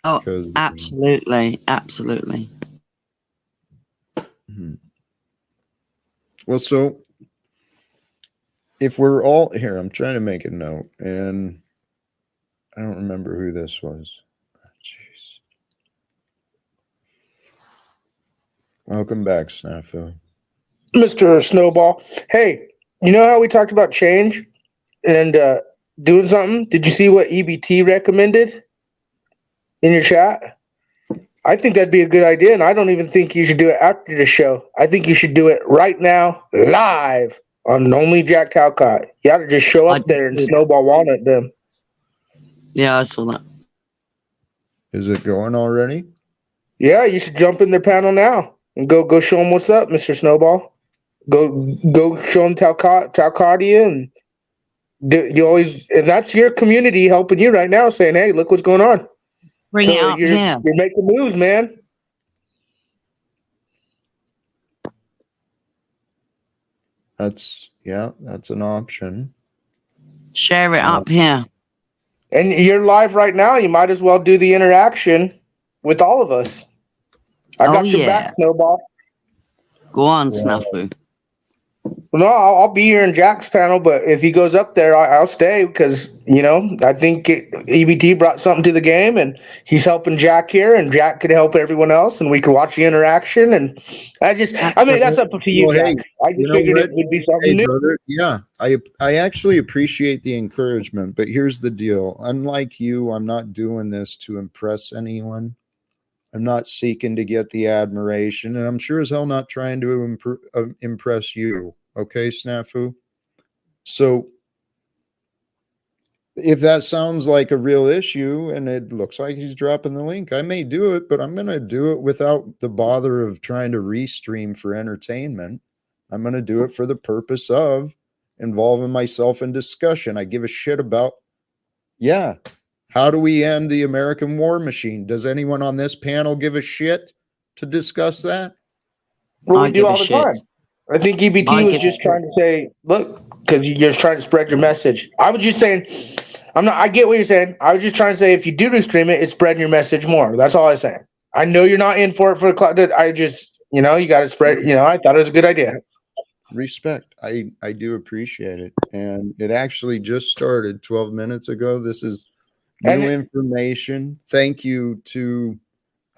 Oh, Because absolutely, absolutely. well, so if we're all here, I'm trying to make a note, and I don't remember who this was. Jeez. Welcome back, Snafu. Mr. Snowball. Hey, you know how we talked about change and doing something? Did you see what EBT recommended in your chat? I think that'd be a good idea, and I don't even think you should do it after the show. I think you should do it right now, live on Only Jack Talcott. You ought to just show I up there and did. snowball walnut them. Yeah, I saw that. Is it going already? Yeah, you should jump in their panel now and go show them what's up, Mr. Snowball. Go show them Talcottia, and you always, and that's your community helping you right now, saying, "Hey, look what's going on." Bring it So up you're here. making moves, man. That's an option. Share it up here. And you're live right now. You might as well do the interaction with all of us. I got your back, Snowball. Go on, Snafu. No, I'll be here in Jack's panel, but if he goes up there, I'll stay because, you know, I think EBT brought something to the game and he's helping Jack here, and Jack could help everyone else, and we could watch the interaction. And I mean, that's up to you, Well, Jack. hey, I just you know figured what? it would be something new. Brother, yeah, I actually appreciate the encouragement, but here's the deal. Unlike you, I'm not doing this to impress anyone. I'm not seeking to get the admiration, and I'm sure as hell not trying to impress you. Okay, Snafu? So if that sounds like a real issue and it looks like he's dropping the link, I may do it, but I'm going to do it without the bother of trying to restream for entertainment. I'm going to do it for the purpose of involving myself in discussion. I give a shit about, how do we end the American war machine? Does anyone on this panel give a shit to discuss that? Well, we I do give a all the shit. time. I think EBT was just trying to say, look, because you're just trying to spread your message. I was just saying, I get what you're saying. I was just trying to say, if you do restream it, it's spreading your message more. That's all I was saying. I know you're not in for it for a cloud. I just, you got to spread, I thought it was a good idea. Respect. I do appreciate it. And it actually just started 12 minutes ago. This is new information. Thank you to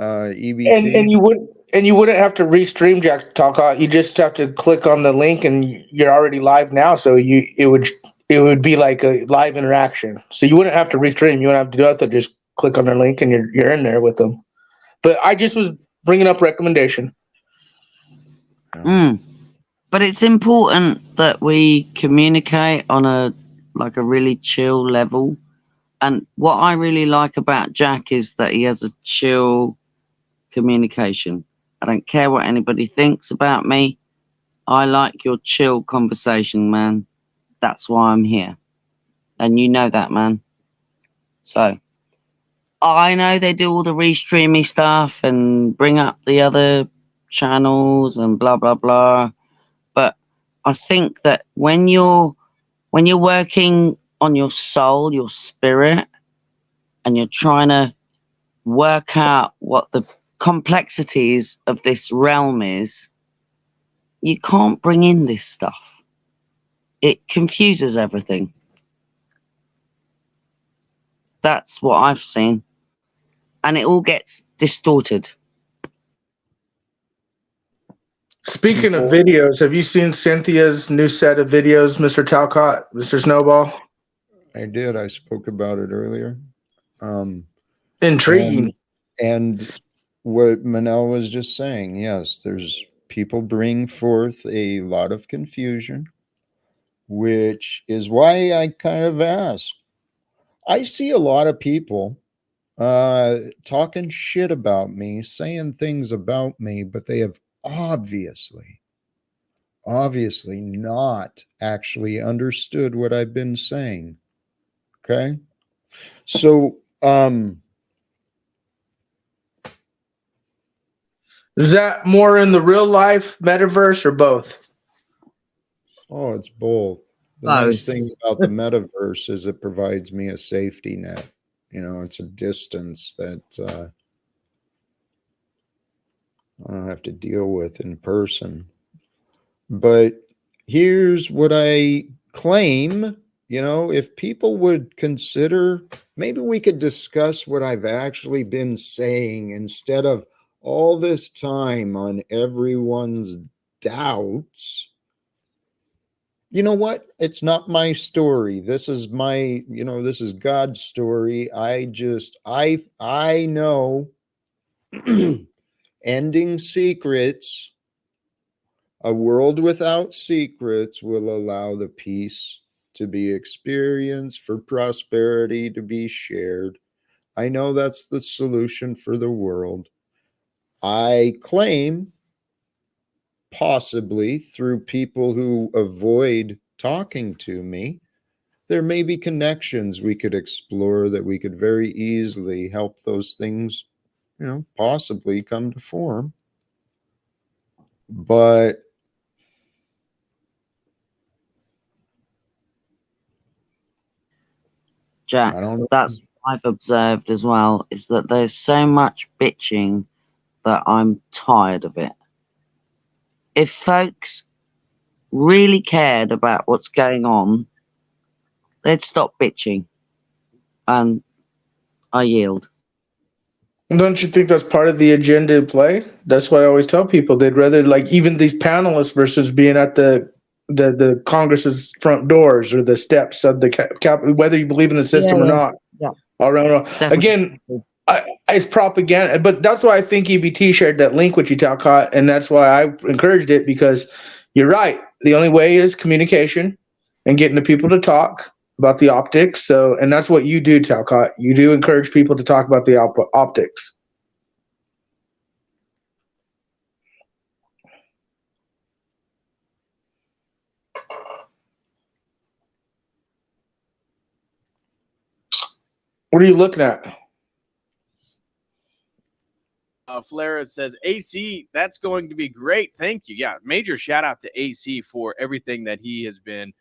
EBT. And you wouldn't have to restream Jack Talcott. You just have to click on the link, and you're already live now. So it would be like a live interaction. So you wouldn't have to restream. You wouldn't have to do it. So just click on their link, and you're in there with them. But I just was bringing up recommendation. But it's important that we communicate on a really chill level. And what I really like about Jack is that he has a chill communication. I don't care what anybody thinks about me. I like your chill conversation, man. That's why I'm here. And you know that, man. So I know they do all the restreamy stuff and bring up the other channels and blah, blah, blah. But I think that when you're working on your soul, your spirit, and you're trying to work out what the complexities of this realm is, you can't bring in this stuff. It confuses everything. That's what I've seen. And it all gets distorted. Speaking of videos, have you seen Cynthia's new set of videos, Mr. Talcott, Mr. Snowball? I did. I spoke about it earlier. Intriguing. And what Manel was just saying, yes, there's people bring forth a lot of confusion, which is why I kind of asked. I see a lot of people talking shit about me, saying things about me, but they have obviously not actually understood what I've been saying. Okay. So, Is that more in the real life metaverse or both? oh, it's both. The nice thing about the metaverse is it provides me a safety net. You know, it's a distance that I don't have to deal with in person. But here's what I claim. You know, if people would consider, maybe we could discuss what I've actually been saying instead of all this time on everyone's doubts. You know what? It's not my story. This is my, this is God's story. I know ending secrets, a world without secrets will allow the peace to be experienced, for prosperity to be shared. I know that's the solution for the world. I claim, possibly through people who avoid talking to me, there may be connections we could explore that we could very easily help those things, possibly come to form. But Jack, that's what I've observed as well, is that there's so much bitching that I'm tired of it. If folks really cared about what's going on, they'd stop bitching. And I yield. Don't you think that's part of the agenda in play? That's what I always tell people. They'd rather, like, even these panelists versus being at the Congress's front doors or the steps of the cap, whether you believe in the system or not. Yeah. All right. Again, it's propaganda, but that's why I think EBT shared that link with you, Talcott, and that's why I encouraged it, because you're right. The only way is communication and getting the people to talk about the optics. So, and that's what you do, Talcott. You do encourage people to talk about the optics. What are you looking at? Flara says, AC, that's going to be great. Thank you. Yeah, major shout out to AC for everything that he has been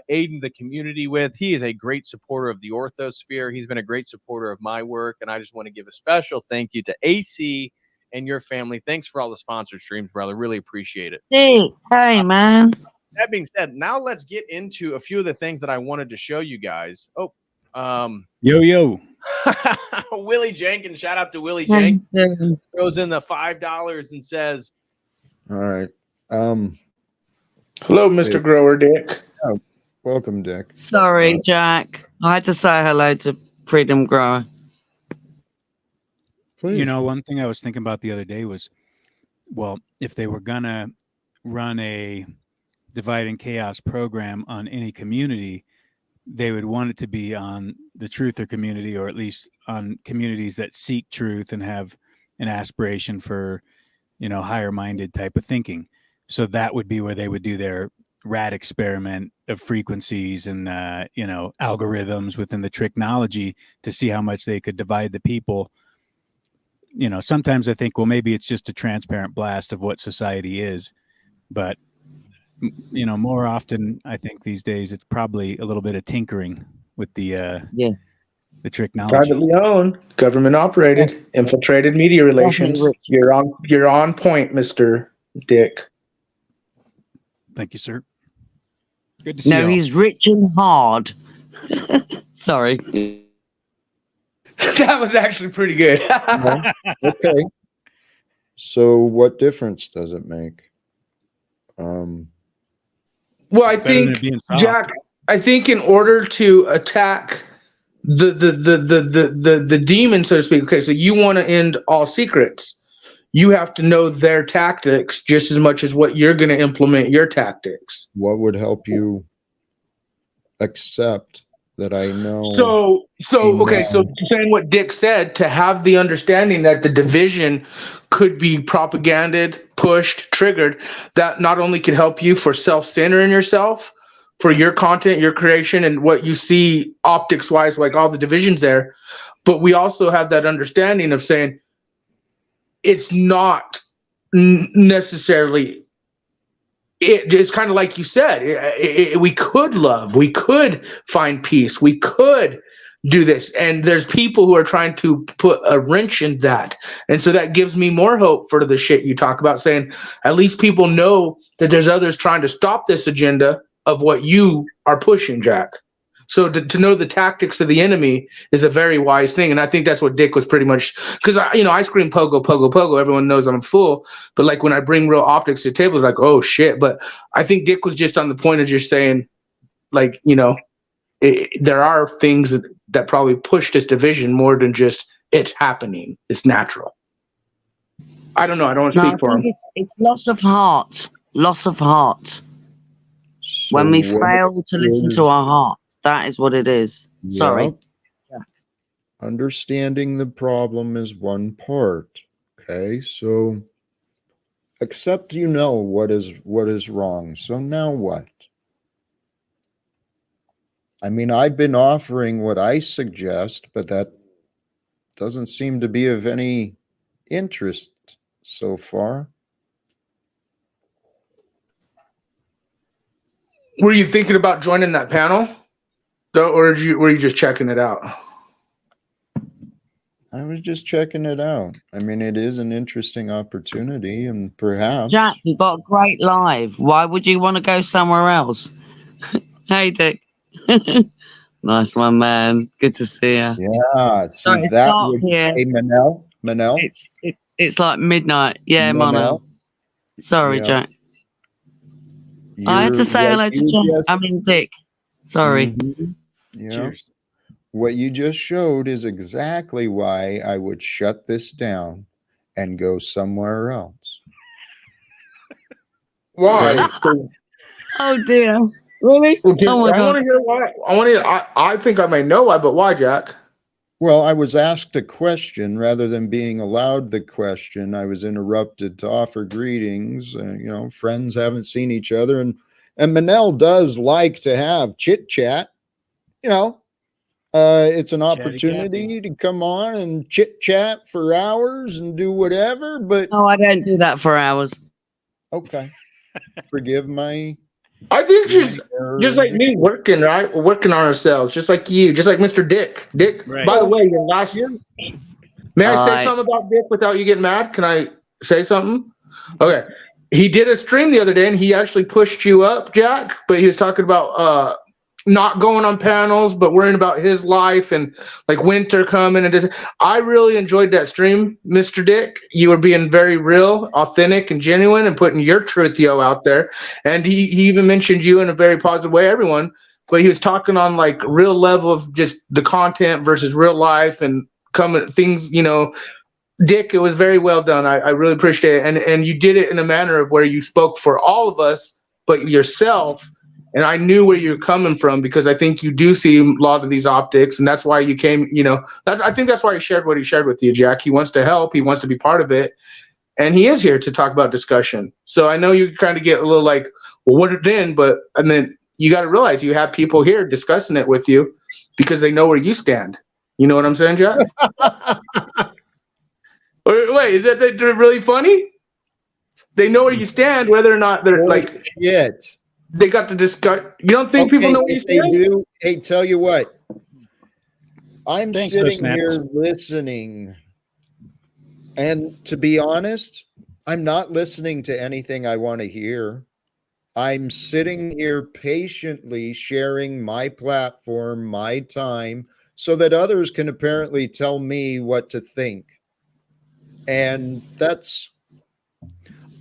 aiding the community with. He is a great supporter of the orthosphere. He's been a great supporter of my work, and I just want to give a special thank you to AC and your family. Thanks for all the sponsored streams, brother. Really appreciate it. Hey, man. That being said, now let's get into a few of the things that I wanted to show you guys. Yo. Willie Jenkins, shout out to Willie Jenkins. Throws in the $5 and says, all right. Hello, Mr. Grower Dick. Oh, welcome, Dick. Sorry, Jack. I had to say hello to Freedom Grower. Please. You know, one thing I was thinking about the other day was, well, if they were gonna run a divide and chaos program on any community, they would want it to be on the truther community, or at least on communities that seek truth and have an aspiration for, higher minded type of thinking. So that would be where they would do their rat experiment of frequencies and, algorithms within the technology to see how much they could divide the people. Sometimes I think, well, maybe it's just a transparent blast of what society is, but more often, I think these days it's probably a little bit of tinkering with the technology. Privately owned, government operated, infiltrated media relations. You're on point, Mr. Dick. Thank you, sir. Good to see you. No, he's rich and hard. Sorry. That was actually pretty good. Okay. So what difference does it make? Well, I think, Jack, in order to attack the demon, so to speak, okay, so you want to end all secrets. you have to know their tactics just as much as what you're going to implement your tactics. What would help you accept that I know? So okay, so saying what Dick said, to have the understanding that the division could be propaganded, pushed, triggered, that not only could help you for self-centering yourself, for your content, your creation, and what you see optics wise, like all the divisions there, but we also have that understanding of saying it's not necessarily it's kind of like you said, we could love, we could find peace, we could do this. And there's people who are trying to put a wrench in that. And so that gives me more hope for the shit you talk about, saying at least people know that there's others trying to stop this agenda of what you are pushing, Jack. So to know the tactics of the enemy is a very wise thing. And I think that's what Dick was pretty much, because I scream pogo, pogo, pogo. Everyone knows I'm a fool. But like when I bring real optics to the table, it's like, oh shit. But I think Dick was just on the point of just saying, like, there are things that probably push this division more than just it's happening. It's natural. I don't know. I don't want to speak for him. It's loss of heart. Loss of heart. So When we what fail to listen to our heart. That is what it is. Sorry. Yep. Understanding the problem is one part. Okay, so accept what is wrong. So now what? I mean, I've been offering what I suggest, but that doesn't seem to be of any interest so far. Were you thinking about joining that panel? Or were you just checking it out? I was just checking it out. I mean, it is an interesting opportunity, and perhaps... Jack, you got a great live. Why would you want to go somewhere else? Hey, Dick. Nice one, man. Good to see you. Yeah, see, Sorry, it's that dark would... here. Hey, Manel? It's like midnight. Yeah, Manel. Sorry, Yeah. Jack. I had to say hello to Jack. I mean, Dick. Sorry. Mhm. Yeah. Cheers. What you just showed is exactly why I would shut this down and go somewhere else. Why? Oh dear. Really? Okay, Oh my I want god. to hear why. I think I may know why, but why, Jack? Well, I was asked a question rather than being allowed the question. I was interrupted to offer greetings. Friends haven't seen each other, and Manel does like to have chit chat. It's an opportunity to come on and chit chat for hours and do whatever. But No, I don't do that for hours. okay, forgive my... I think she's just like me, working, right? We're working on ourselves, just like you, just like Mr. Dick. Dick, Right. by the way, your last year, may I say something about Dick without you getting mad? Can I say something? Okay. He did a stream the other day and he actually pushed you up, Jack, but he was talking about not going on panels, but worrying about his life and like winter coming. And I really enjoyed that stream, Mr. Dick. You were being very real, authentic, and genuine, and putting your truth out there. And he even mentioned you in a very positive way, everyone. But he was talking on like real level of just the content versus real life and coming things, Dick, it was very well done. I really appreciate it. And you did it in a manner of where you spoke for all of us, but yourself. And I knew where you're coming from because I think you do see a lot of these optics, and that's why you came. I think that's why he shared what he shared with you, Jack. He wants to help. He wants to be part of it, and he is here to talk about discussion. So I know you kind of get a little like, well, what it then? And then you got to realize you have people here discussing it with you because they know where you stand. You know what I'm saying, Jack? Wait, is that really funny? They know where you stand, whether or not they're like shit. They got to discuss. You don't think people know what you say? They do. Hey, tell you what. I'm sitting here listening. And to be honest, I'm not listening to anything I want to hear. I'm sitting here patiently sharing my platform, my time, so that others can apparently tell me what to think. And that's...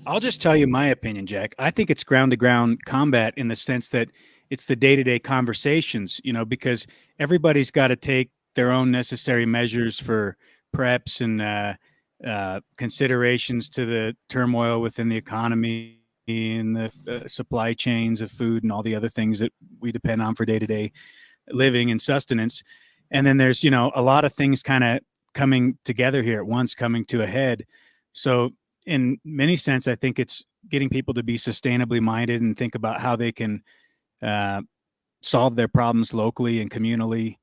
I'll just tell you my opinion, Jack. I think it's ground-to-ground combat in the sense that it's the day-to-day conversations, because everybody's got to take their own necessary measures for preps and considerations to the turmoil within the economy and the supply chains of food and all the other things that we depend on for day-to-day living and sustenance. And then there's, you know, a lot of things kind of coming together here at once, coming to a head. So in many sense, I think it's getting people to be sustainably minded and think about how they can solve their problems locally and communally,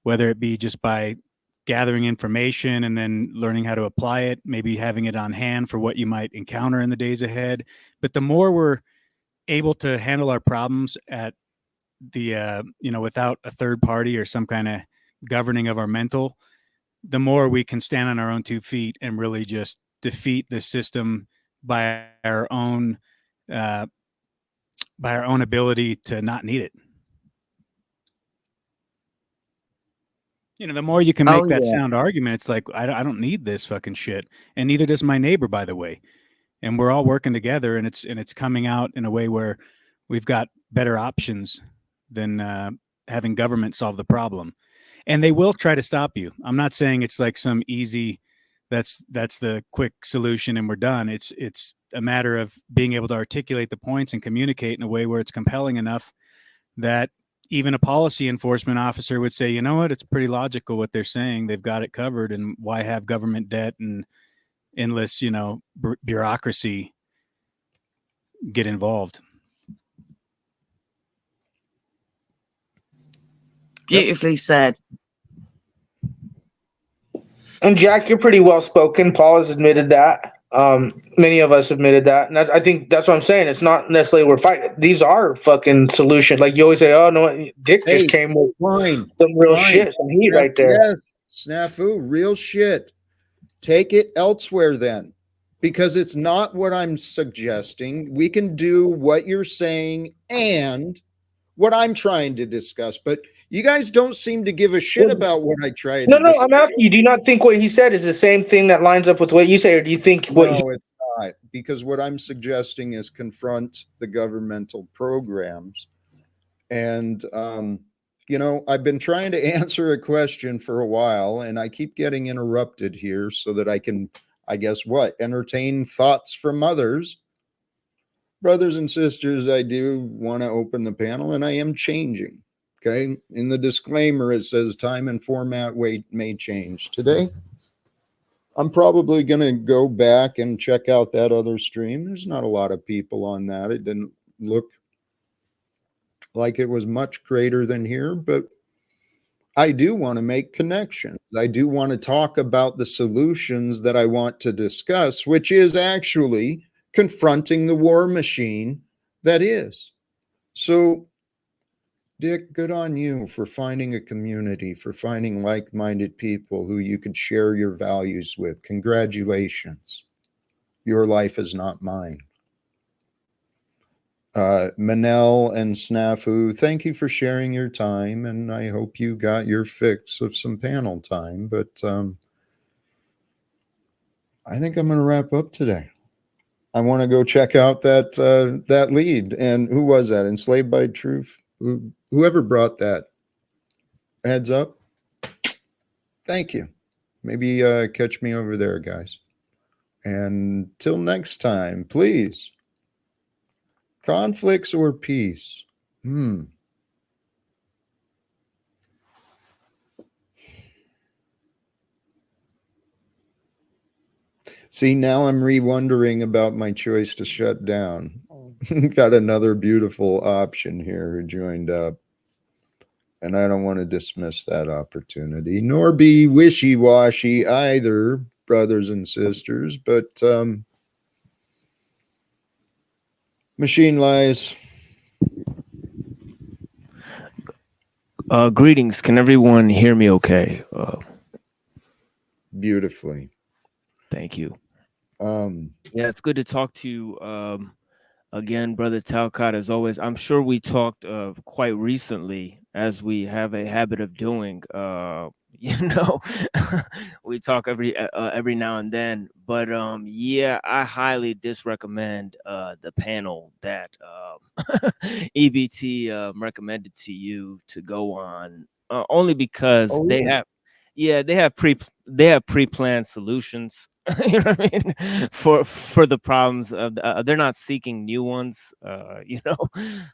whether it be just by gathering information and then learning how to apply it, maybe having it on hand for what you might encounter in the days ahead. But the more we're able to handle our problems at the, you know, without a third party or some kind of governing of our mental, the more we can stand on our own 2 feet and really just defeat the system by our own ability to not need it. You know, the more you can make that sound argument, it's like, I don't need this fucking shit. And neither does my neighbor, by the way. And we're all working together, and it's coming out in a way where we've got better options than having government solve the problem. And they will try to stop you. I'm not saying it's like some easy, that's the quick solution and we're done. It's a matter of being able to articulate the points and communicate in a way where it's compelling enough that even a policy enforcement officer would say, you know what, it's pretty logical what they're saying. They've got it covered, and why have government debt and endless, you know, bureaucracy get involved? Beautifully said. And Jack, you're pretty well spoken. Paul has admitted that. Many of us admitted that, and I think that's what I'm saying. It's not necessarily we're fighting. These are fucking solutions. Like you always say, "Oh no, Dick just came with some real shit, some heat right there." Yes, snafu, real shit. Take it elsewhere then, because it's not what I'm suggesting. We can do what you're saying and what I'm trying to discuss, but you guys don't seem to give a shit about what I try to discuss. I'm asking you, do you not think what he said is the same thing that lines up with what you say, or do you think what No, it's not, because what I'm suggesting is confront the governmental programs. And you know, I've been trying to answer a question for a while, and I keep getting interrupted here so that I can, I guess what, entertain thoughts from others. Brothers and sisters, I do want to open the panel, and I am changing. Okay. In the disclaimer, it says time and format may change. Today, I'm probably going to go back and check out that other stream. There's not a lot of people on that. It didn't look like it was much greater than here, but I do want to make connections. I do want to talk about the solutions that I want to discuss, which is actually confronting the war machine that is. So, Dick, good on you for finding a community, for finding like-minded people who you could share your values with. Congratulations. Your life is not mine. Manel and Snafu, thank you for sharing your time, and I hope you got your fix of some panel time, but I think I'm going to wrap up today. I want to go check out that lead. And who was that? Enslaved by Truth? Whoever brought that. Heads up. Thank you. Maybe catch me over there, guys. And till next time, please. Conflicts or peace? See, now I'm re-wondering about my choice to shut down. Got another beautiful option here who joined up. And I don't want to dismiss that opportunity, nor be wishy-washy either, brothers and sisters. But machine lies. Greetings. Can everyone hear me okay? Beautifully. Thank you. Yeah, it's good to talk to you again, Brother Talcott, as always. I'm sure we talked quite recently, as we have a habit of doing. You know, we talk every now and then. But yeah, I highly disrecommend the panel that EBT recommended to you to go on, only because they have Yeah, they have pre-planned solutions. You know what I mean? For the problems of they're not seeking new ones. You know,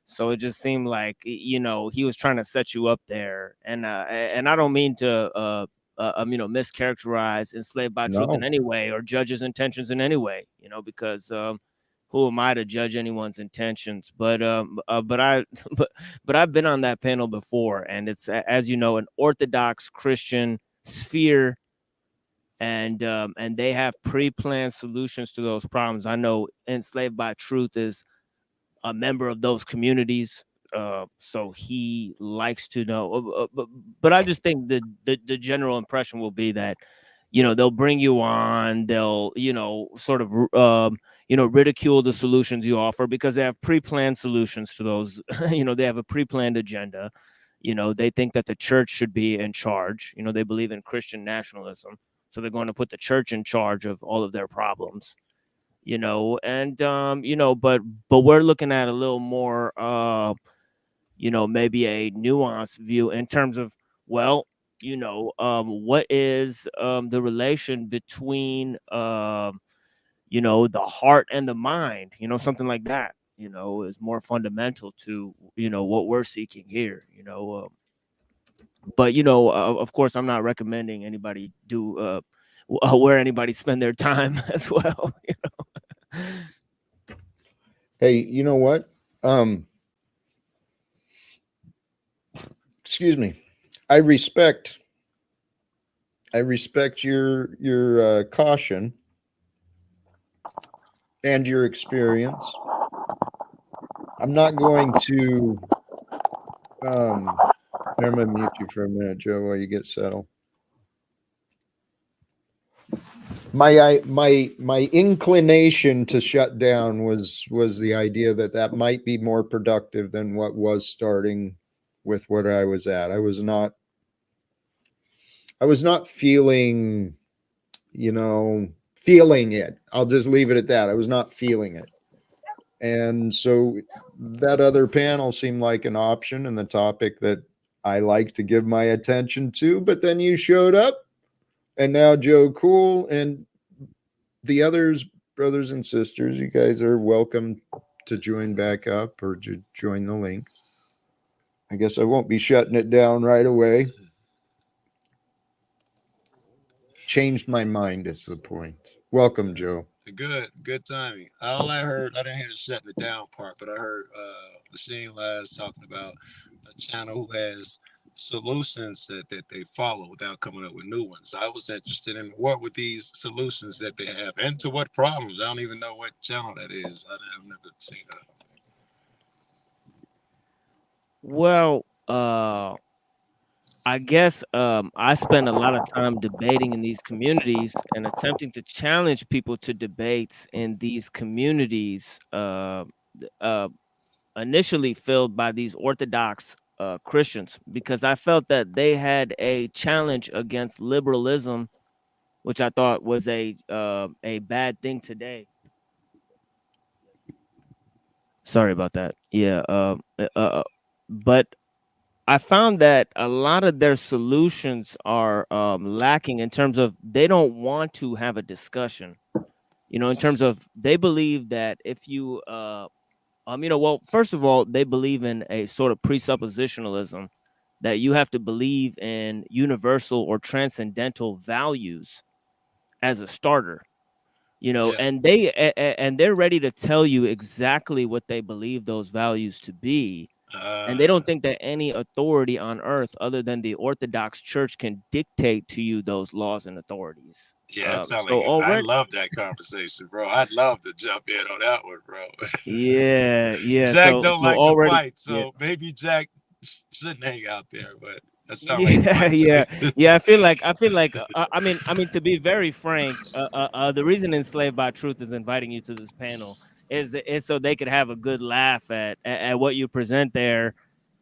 so it just seemed like he was trying to set you up there, and I don't mean to mischaracterize Enslaved by Truth in No. any way or judge his intentions in any way. Because who am I to judge anyone's intentions? But but I've been on that panel before, and it's, as you know, an Orthodox Christian sphere, and they have pre-planned solutions to those problems. I know Enslaved by Truth is a member of those communities, so he likes to know. But I just think the general impression will be that they'll bring you on, they'll sort of ridicule the solutions you offer because they have pre-planned solutions to those. They have a pre-planned agenda. They think that the church should be in charge. They believe in Christian nationalism, so they're going to put the church in charge of all of their problems. And but we're looking at a little more maybe a nuanced view in terms of, well, what is the relation between the heart and the mind, something like that, is more fundamental to what we're seeking here. But of course, I'm not recommending anybody do where anybody spend their time as well. Hey, you know what? Excuse me. I respect your caution and your experience. I'm not going to I'm gonna mute you for a minute, Joe, while you get settled. My inclination to shut down was the idea that might be more productive than what was starting with what I was at. I was not feeling, feeling it. I'll just leave it at that. I was not feeling it. And so that other panel seemed like an option and the topic that I like to give my attention to, but then you showed up, and now Joe Cool and the others, brothers and sisters, you guys are welcome to join back up or to join the link. I guess I won't be shutting it down right away. Changed my mind is the point. Welcome, Joe. Good timing. All I heard, I didn't hear the shutting it down part, but I heard Machine Laz talking about a channel who has solutions that they follow without coming up with new ones. I was interested in what were these solutions that they have and to what problems. I don't even know what channel that is. I've never seen that. Well, I guess I spend a lot of time debating in these communities and attempting to challenge people to debates in these communities, initially filled by these Orthodox Christians, because I felt that they had a challenge against liberalism, which I thought was a bad thing today. Sorry about that. Yeah. But I found that a lot of their solutions are lacking in terms of they don't want to have a discussion, in terms of they believe that if you, well, first of all, they believe in a sort of presuppositionalism that you have to believe in universal or transcendental values as a starter, Yeah. and they're ready to tell you exactly what they believe those values to be. And they don't think that any authority on earth other than the Orthodox Church can dictate to you those laws and authorities. Yeah, it sounds So like I already, love that conversation, bro. I'd love to jump in on that one, bro. yeah. Jack don't like to Already, fight, yeah. so maybe Jack shouldn't hang out there, but that sounds like a fight to Yeah, me. yeah. I feel like I mean, to be very frank, the reason Enslaved by Truth is inviting you to this panel is so they could have a good laugh at what you present there,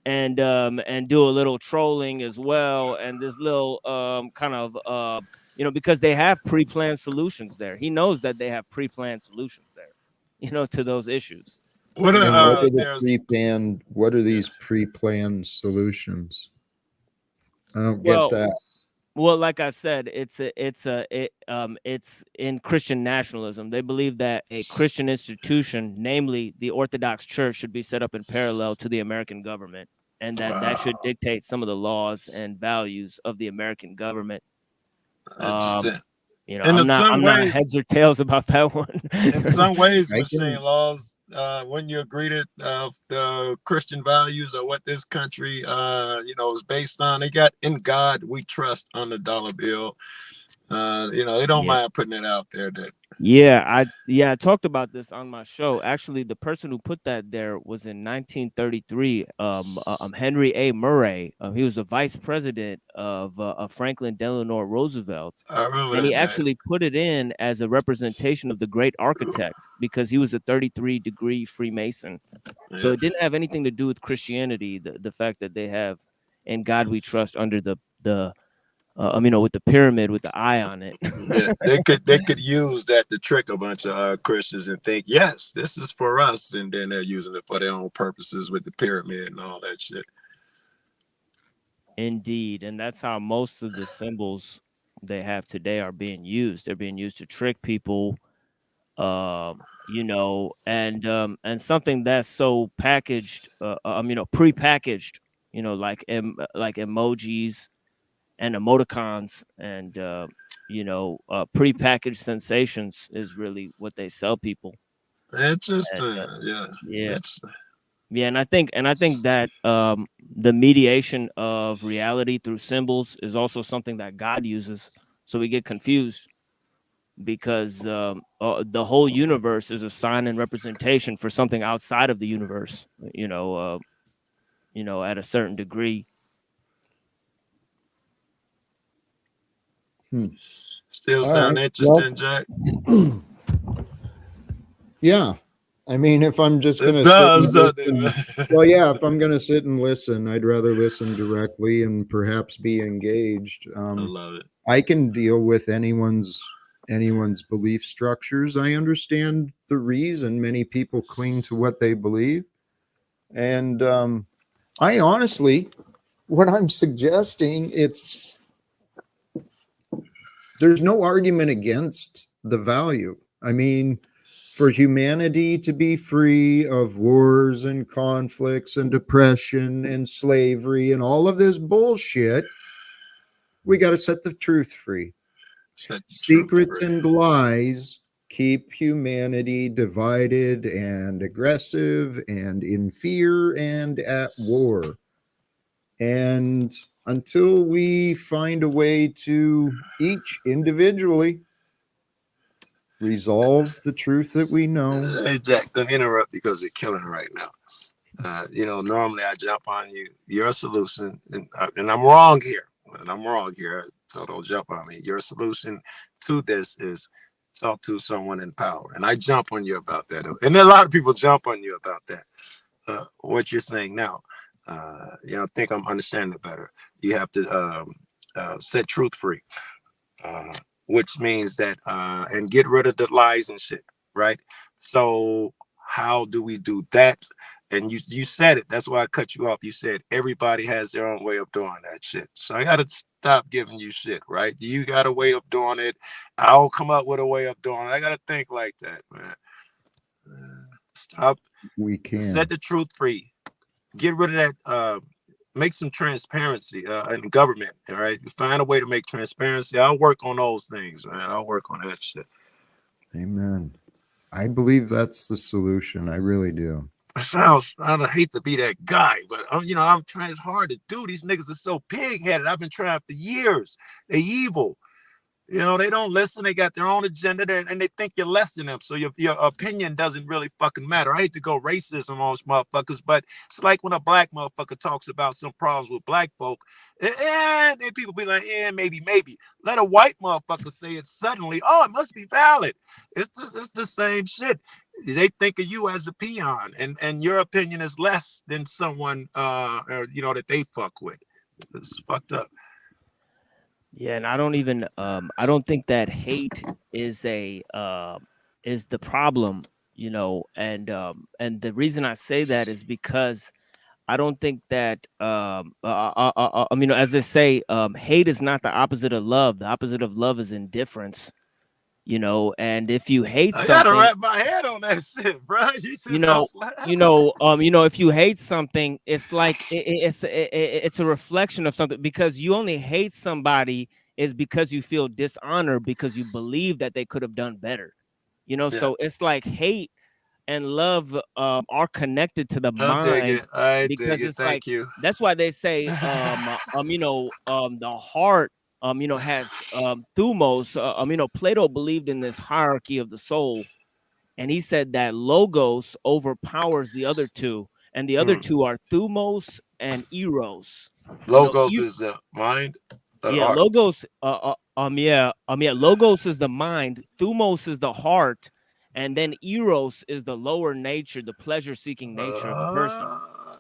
and do a little trolling as well, and this little kind of because they have pre-planned solutions there. He knows that they have pre-planned solutions there, to those issues. What And what are the there's what are these pre-planned solutions? I don't get Well, that. Well, like I said, it's in Christian nationalism. They believe that a Christian institution, namely the Orthodox Church, should be set up in parallel to the American government, and that should dictate some of the laws and values of the American government. Interesting. You know, And I'm not heads or tails about that one. In some ways, I machine can- laws, when you agree that the Christian values are what this country, is based on, they got "In God We Trust" on the dollar bill. They don't mind putting it out there that. I talked about this on my show. Actually, the person who put that there was in 1933. Henry A. Murray. He was the vice president of Franklin Delano Roosevelt, I remember and that he name. actually put it in as a representation of the great architect because he was a 33-degree Freemason. So it didn't have anything to do with Christianity. The fact that they have "In God We Trust" under the with the pyramid with the eye on it. Yeah, they could use that to trick a bunch of Christians and think, yes, this is for us, and then they're using it for their own purposes with the pyramid and all that shit. Indeed, and that's how most of the symbols they have today are being used. They're being used to trick people, and something that's so packaged, prepackaged, like emojis and emoticons and prepackaged sensations is really what they sell people. Interesting. Yeah. Yeah, and I think that the mediation of reality through symbols is also something that God uses. So we get confused because the whole universe is a sign and representation for something outside of the universe. At a certain degree. Still All sound right. interesting, Jack? Yeah. I mean, if I'm just going to if I'm going to sit and listen, I'd rather listen directly and perhaps be engaged. I love it. I can deal with anyone's belief structures. I understand the reason many people cling to what they believe. And I honestly, what I'm suggesting, there's no argument against the value. I mean, for humanity to be free of wars and conflicts and depression and slavery and all of this bullshit, we got to set the truth free. Secrets and lies keep humanity divided and aggressive and in fear and at war. And until we find a way to each individually resolve the truth that we know. Hey, Jack, don't interrupt because you're killing it right now. Normally I jump on you. Your solution, and I'm wrong here. So don't jump on me. Your solution to this is talk to someone in power. And I jump on you about that. And a lot of people jump on you about that. What you're saying now, I think I'm understanding it better. You have to set truth free, which means that, and get rid of the lies and shit, right? So how do we do that? And you said it. That's why I cut you off. You said everybody has their own way of doing that shit. So I got to stop giving you shit, right? You got a way of doing it. I'll come up with a way of doing it. I got to think like that, man. Stop. We can set the truth free. Get rid of that. Make some transparency in the government. All right. Find a way to make transparency. I'll work on those things, man. I'll work on that shit. Amen. I believe that's the solution. I really do. I hate to be that guy, but I'm trying. It's hard to do. These niggas are so pig-headed. I've been trying for years. They evil. They don't listen. They got their own agenda, and they think you're less than them. So your opinion doesn't really fucking matter. I hate to go racism on those motherfuckers, but it's like when a black motherfucker talks about some problems with black folk, and people be like, yeah, maybe. Let a white motherfucker say it suddenly. Oh, it must be valid. It's the same shit. They think of you as a peon, and your opinion is less than someone that they fuck with. It's fucked up. Yeah, and I don't think that hate is the problem, and the reason I say that is because I don't think that you know, as they say, hate is not the opposite of love. The opposite of love is indifference. You know, and if you hate I gotta something, wrap my head on that shit, bro. You you just know, don't if you hate something, it's like it's a reflection of something, because you only hate somebody is because you feel dishonored, because you believe that they could have done better. You know, Yeah, so it's like hate and love are connected to the I dig mind, it. I dig because it. it's like, Thank you. that's why they say the heart has thumos. Plato believed in this hierarchy of the soul, and he said that logos overpowers the other two, and the other Mm. two are thumos and eros. Logos is the mind of the Yeah, heart. logos. Logos is the mind. Thumos is the heart, and then eros is the lower nature, the pleasure-seeking nature of a person.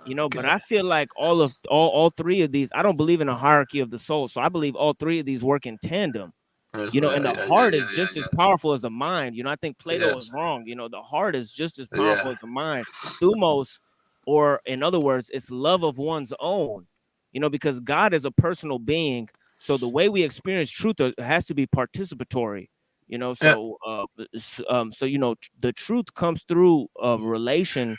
But Okay. I feel like all three of these. I don't believe in a hierarchy of the soul, so I believe all three of these work in tandem. And the Yeah, yeah, heart is yeah, yeah, just as yeah. powerful as the mind. I think Plato is Yes. wrong. The heart is just as Yeah. powerful as the mind. Thumos, or in other words, it's love of one's own. Because God is a personal being, so the way we experience truth has to be participatory. Yeah. The truth comes through relation,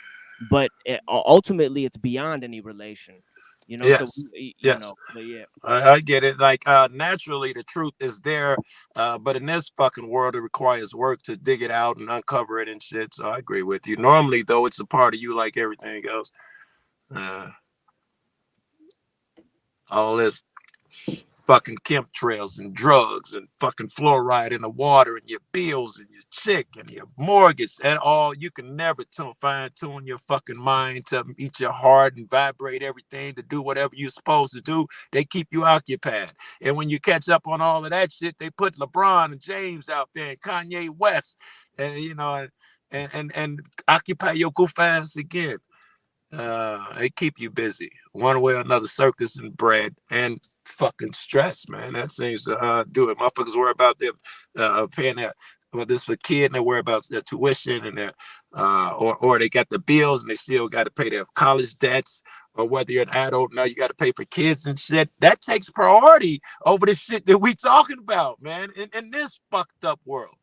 but ultimately it's beyond any relation. Yes. Yes. But yeah. I get it. Like naturally the truth is there, but in this fucking world it requires work to dig it out and uncover it and shit. So I agree with you. Normally though, it's a part of you like everything else. Uh, all this fucking chemtrails and drugs and fucking fluoride in the water and your bills and your chick and your mortgage and all, you can never fine tune your fucking mind to eat your heart and vibrate everything to do whatever you're supposed to do. They keep you occupied. And when you catch up on all of that shit, they put LeBron and James out there and Kanye West and and occupy your goof ass again. They keep you busy one way or another, circus and bread and fucking stress, man. That seems to do it. Motherfuckers worry about them paying their, well, this for kid, and they worry about their tuition and their or they got the bills and they still got to pay their college debts, or whether you're an adult now you got to pay for kids and shit. That takes priority over the shit that we talking about, man, in this fucked up world.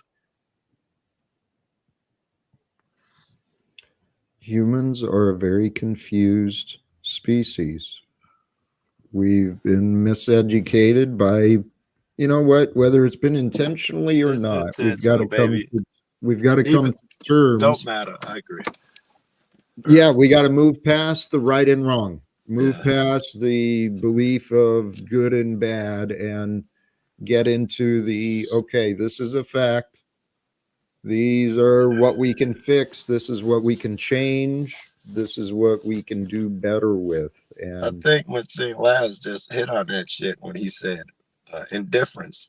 Humans are a very confused species. We've been miseducated by, whether it's been intentionally or It's not. We've got intentional, to come baby. to, we've got to come Even to terms. don't matter. I agree. Yeah, we got to move past the right and wrong. Move Yeah. past the belief of good and bad and get into the, okay, this is a fact. These are what we can fix. This is what we can change. This is what we can do better with. I And think when St. Laz just hit on that shit when he said indifference.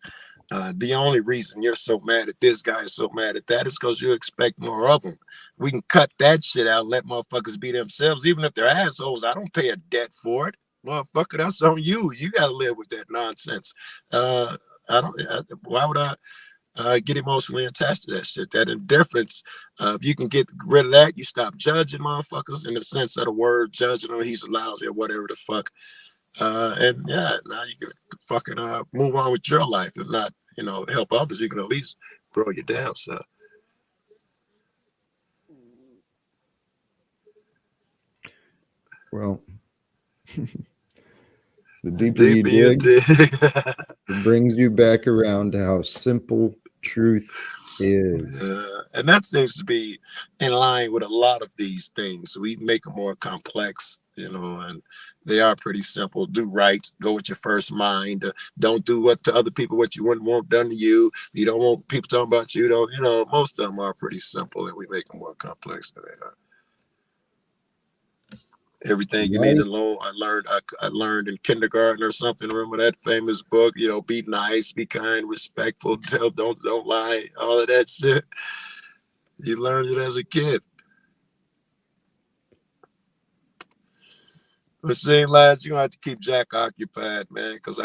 The only reason you're so mad at this guy is so mad at that is because you expect more of them. We can cut that shit out, let motherfuckers be themselves, even if they're assholes. I don't pay a debt for it. Motherfucker, that's on you. You got to live with that nonsense. Why would I get emotionally attached to that shit? That indifference, you can get rid of that. You stop judging motherfuckers in the sense of the word, judging them. He's lousy or whatever the fuck. And yeah, now you can fucking move on with your life. If not, help others, you can at least grow your damn self. well, the deeper you Deeper you dig, dig. it brings you back around to how simple truth is. And that seems to be in line with a lot of these things. We make them more complex, and they are pretty simple. Do right, go with your first mind. Don't do what to other people what you wouldn't want done to you. You don't want people talking about you. Don't, most of them are pretty simple, and we make them more complex than they are. Everything you need to Life, know. I learned in kindergarten or something. Remember that famous book? Be nice, be kind, respectful, don't lie, all of that shit. You learned it as a kid. But seeing lads, you gonna have to keep Jack occupied, man, because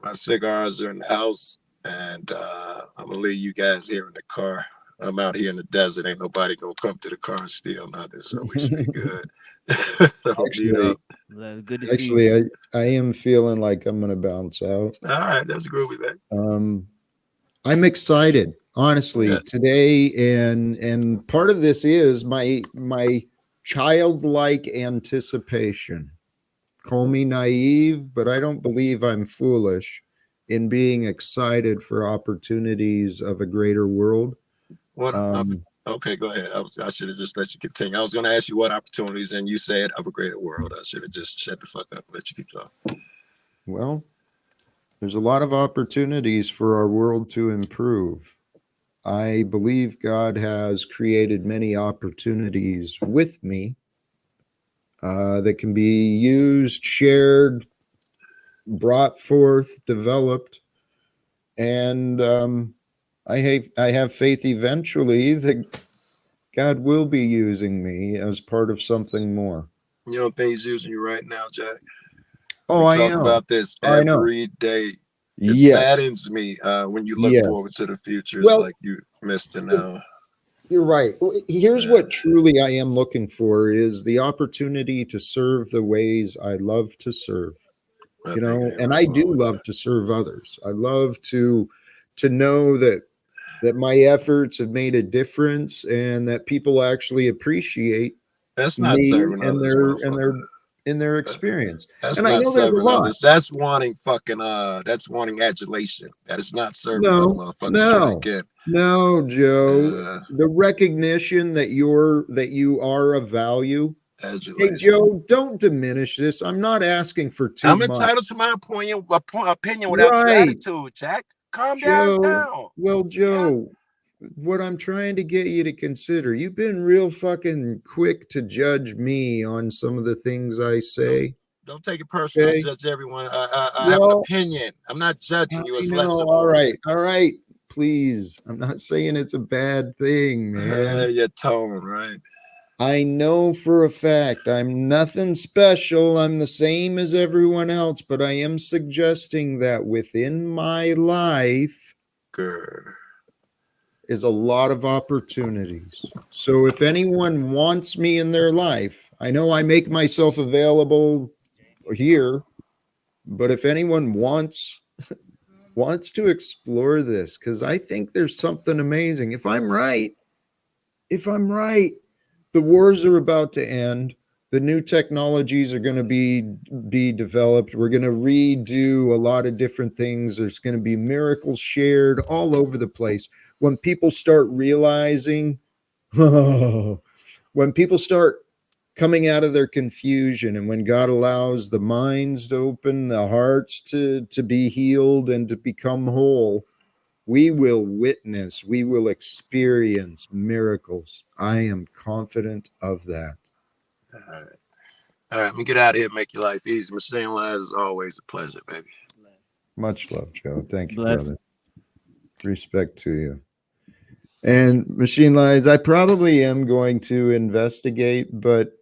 my cigars are in the house, and I'm gonna leave you guys here in the car. I'm out here in the desert. Ain't nobody gonna come to the car and steal nothing, so we should be good. I'm beat Actually, up. Good to see you. actually, I am feeling like I'm gonna bounce out. All right, that's groovy, man. I'm excited, honestly, Yeah. today, and part of this is my childlike anticipation. Call me naive, but I don't believe I'm foolish in being excited for opportunities of a greater world. What? Um, Okay, go ahead. I should have just let you continue. I was going to ask you what opportunities, and you said of a greater world. I should have just shut the fuck up and let you keep talking. well, there's a lot of opportunities for our world to improve. I believe God has created many opportunities with me that can be used, shared, brought forth, developed, and I have faith eventually that God will be using me as part of something more. You don't think he's using you right now, Jack? Oh, We I talk know. about this I know. every day. It Yes. saddens me when you look forward Yes. to the future. It's Well, like you missed it now. you're right. Here's what truly I am looking for is the opportunity to serve the ways I love to serve. I You think know, ain't and nothing I wrong do with love to serve others. I love to know that my efforts have made a difference and that people actually appreciate That's not me serving and others, motherfucker. their experience. That's And I not know there's a serving lot. others. That's wanting fucking that's wanting adulation. That is not serving other No, motherfuckers trying to no, get no, Joe. uh The recognition that you are of value. Hey, adulation. Joe, don't diminish this. I'm not asking for too I'm much. entitled to my opinion without your Right, attitude, Jack. Calm your ass Joe. down. Well, Yeah. Joe, what I'm trying to get you to consider, you've been real fucking quick to judge me on some of the things I say. Don't take it personal. I Okay. judge everyone. I have an Well, opinion. I'm not judging you. I It's less know. All important. right. All right. Please. I'm not saying it's a bad thing, man. Your tone, right? I know for a fact I'm nothing special. I'm the same as everyone else, but I am suggesting that within my life Good. is a lot of opportunities. So if anyone wants me in their life, I know I make myself available here, but if anyone wants to explore this, because I think there's something amazing. If I'm right, the wars are about to end. The new technologies are going to be developed. We're going to redo a lot of different things. There's going to be miracles shared all over the place. When people start realizing, when people start coming out of their confusion, and when God allows the minds to open, the hearts to be healed and to become whole, we will witness, we will experience miracles. I am confident of that. All right. All right. Let me get out of here and make your life easy. Machine Lies is always a pleasure, baby. Much love, Joe. Thank you, Bless. brother. Respect to you. And Machine Lies, I probably am going to investigate, but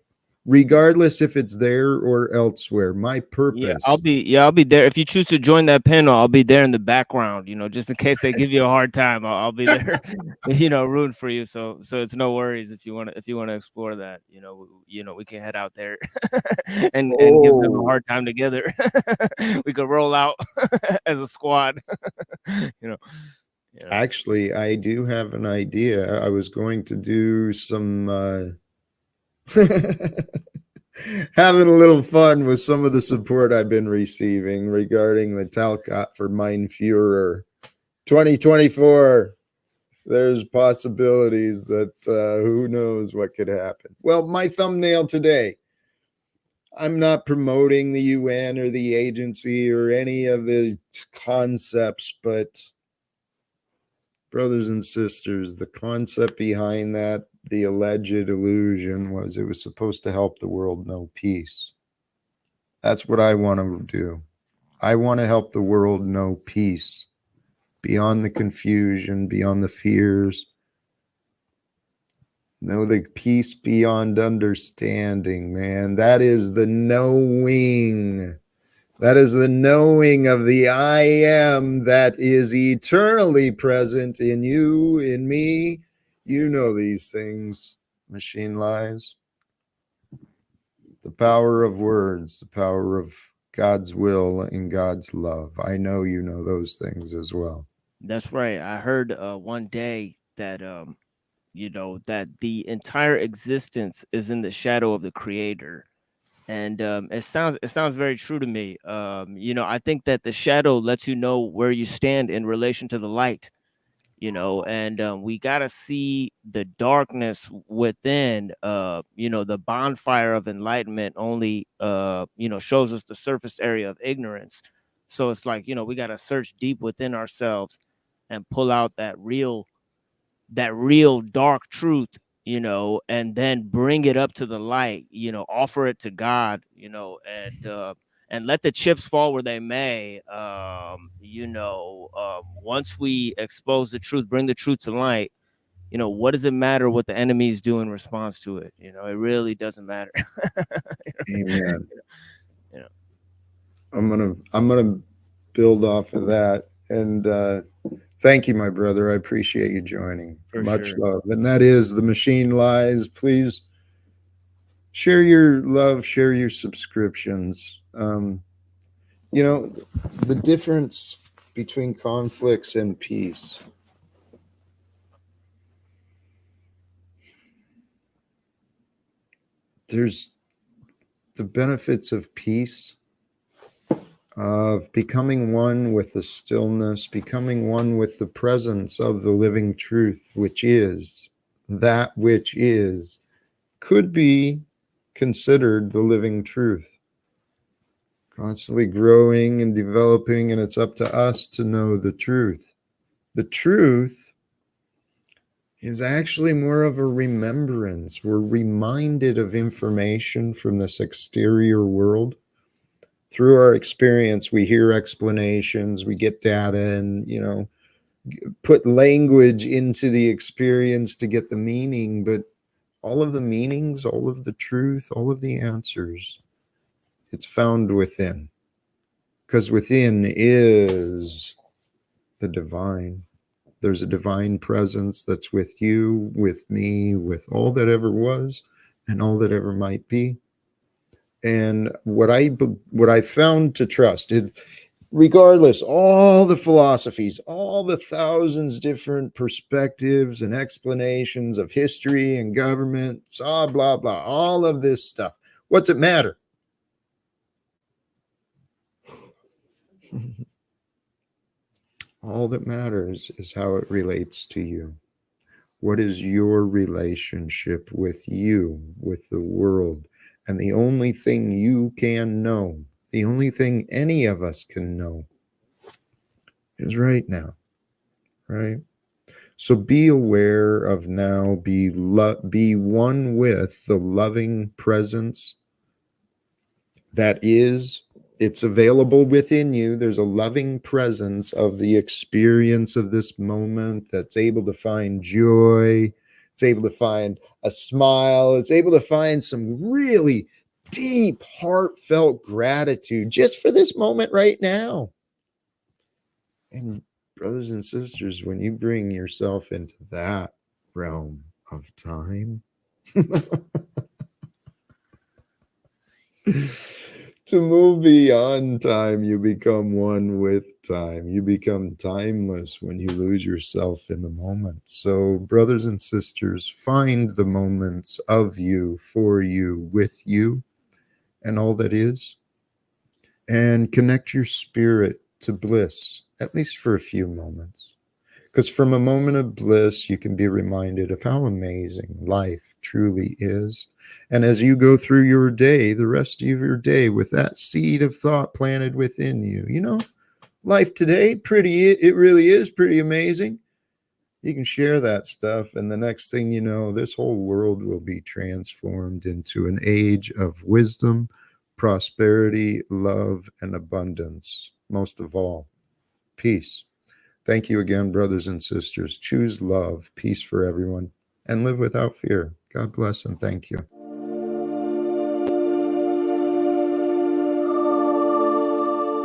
regardless if it's there or elsewhere, my purpose. I'll be there. If you choose to join that panel, I'll be there in the background, just in case they give you a hard time. I'll be there, rooting for you. So it's no worries if you want to explore that, we can head out there and give them a hard time together. We could roll out as a squad, Actually, I do have an idea. I was going to do some having a little fun with some of the support I've been receiving regarding the Talcott for Mein Führer 2024. There's possibilities that who knows what could happen. Well, my thumbnail today, I'm not promoting the UN or the agency or any of the concepts, but brothers and sisters, the concept behind that, the alleged illusion, was it was supposed to help the world know peace. That's what I want to do. I want to help the world know peace beyond the confusion, beyond the fears. Know the peace beyond understanding, man. That is the knowing. That is the knowing of the I am that is eternally present in you, in me. You know these things, Machine Lies. The power of words, the power of God's will and God's love. I know you know those things as well. That's right. I heard one day that that the entire existence is in the shadow of the creator. And it sounds very true to me. I think that the shadow lets you know where you stand in relation to the light. And we got to see the darkness within. The bonfire of enlightenment only shows us the surface area of ignorance. So it's like, we got to search deep within ourselves and pull out that real dark truth, and then bring it up to the light, offer it to God, and let the chips fall where they may. Once we expose the truth, bring the truth to light, what does it matter what the enemies do in response to it? It really doesn't matter. Amen. You know. I'm gonna build off of that, and thank you, my brother. I appreciate you joining. For Much sure. love. And that is The Machine Lies. Please share your love, share your subscriptions. The difference between conflicts and peace. There's the benefits of peace, of becoming one with the stillness, becoming one with the presence of the living truth, which is that which is, could be considered the living truth. Constantly growing and developing, and it's up to us to know the truth. The truth is actually more of a remembrance. We're reminded of information from this exterior world. Through our experience, we hear explanations, we get data, and put language into the experience to get the meaning. But all of the meanings, all of the truth, all of the answers, it's found within. Because within is the divine. There's a divine presence that's with you, with me, with all that ever was and all that ever might be. And what I found to trust, regardless, all the philosophies, all the thousands different perspectives and explanations of history and government, blah, blah, blah, all of this stuff. What's it matter? All that matters is how it relates to you. What is your relationship with you, with the world? And the only thing you can know, the only thing any of us can know, is right now, right? So be aware of now, be one with the loving presence that is. It's available within you. There's a loving presence of the experience of this moment that's able to find joy. It's able to find a smile. It's able to find some really deep, heartfelt gratitude just for this moment right now. And brothers and sisters, when you bring yourself into that realm of time, to move beyond time, you become one with time. You become timeless when you lose yourself in the moment. So, brothers and sisters, find the moments of you, for you, with you, and all that is, and connect your spirit to bliss, at least for a few moments. Because from a moment of bliss, you can be reminded of how amazing life truly is. And as you go through your day, the rest of your day, with that seed of thought planted within you, life today, it really is pretty amazing. You can share that stuff, and the next thing you know, this whole world will be transformed into an age of wisdom, prosperity, love, and abundance. Most of all, peace. Thank you again, brothers and sisters. Choose love, peace for everyone, and live without fear. God bless and thank you.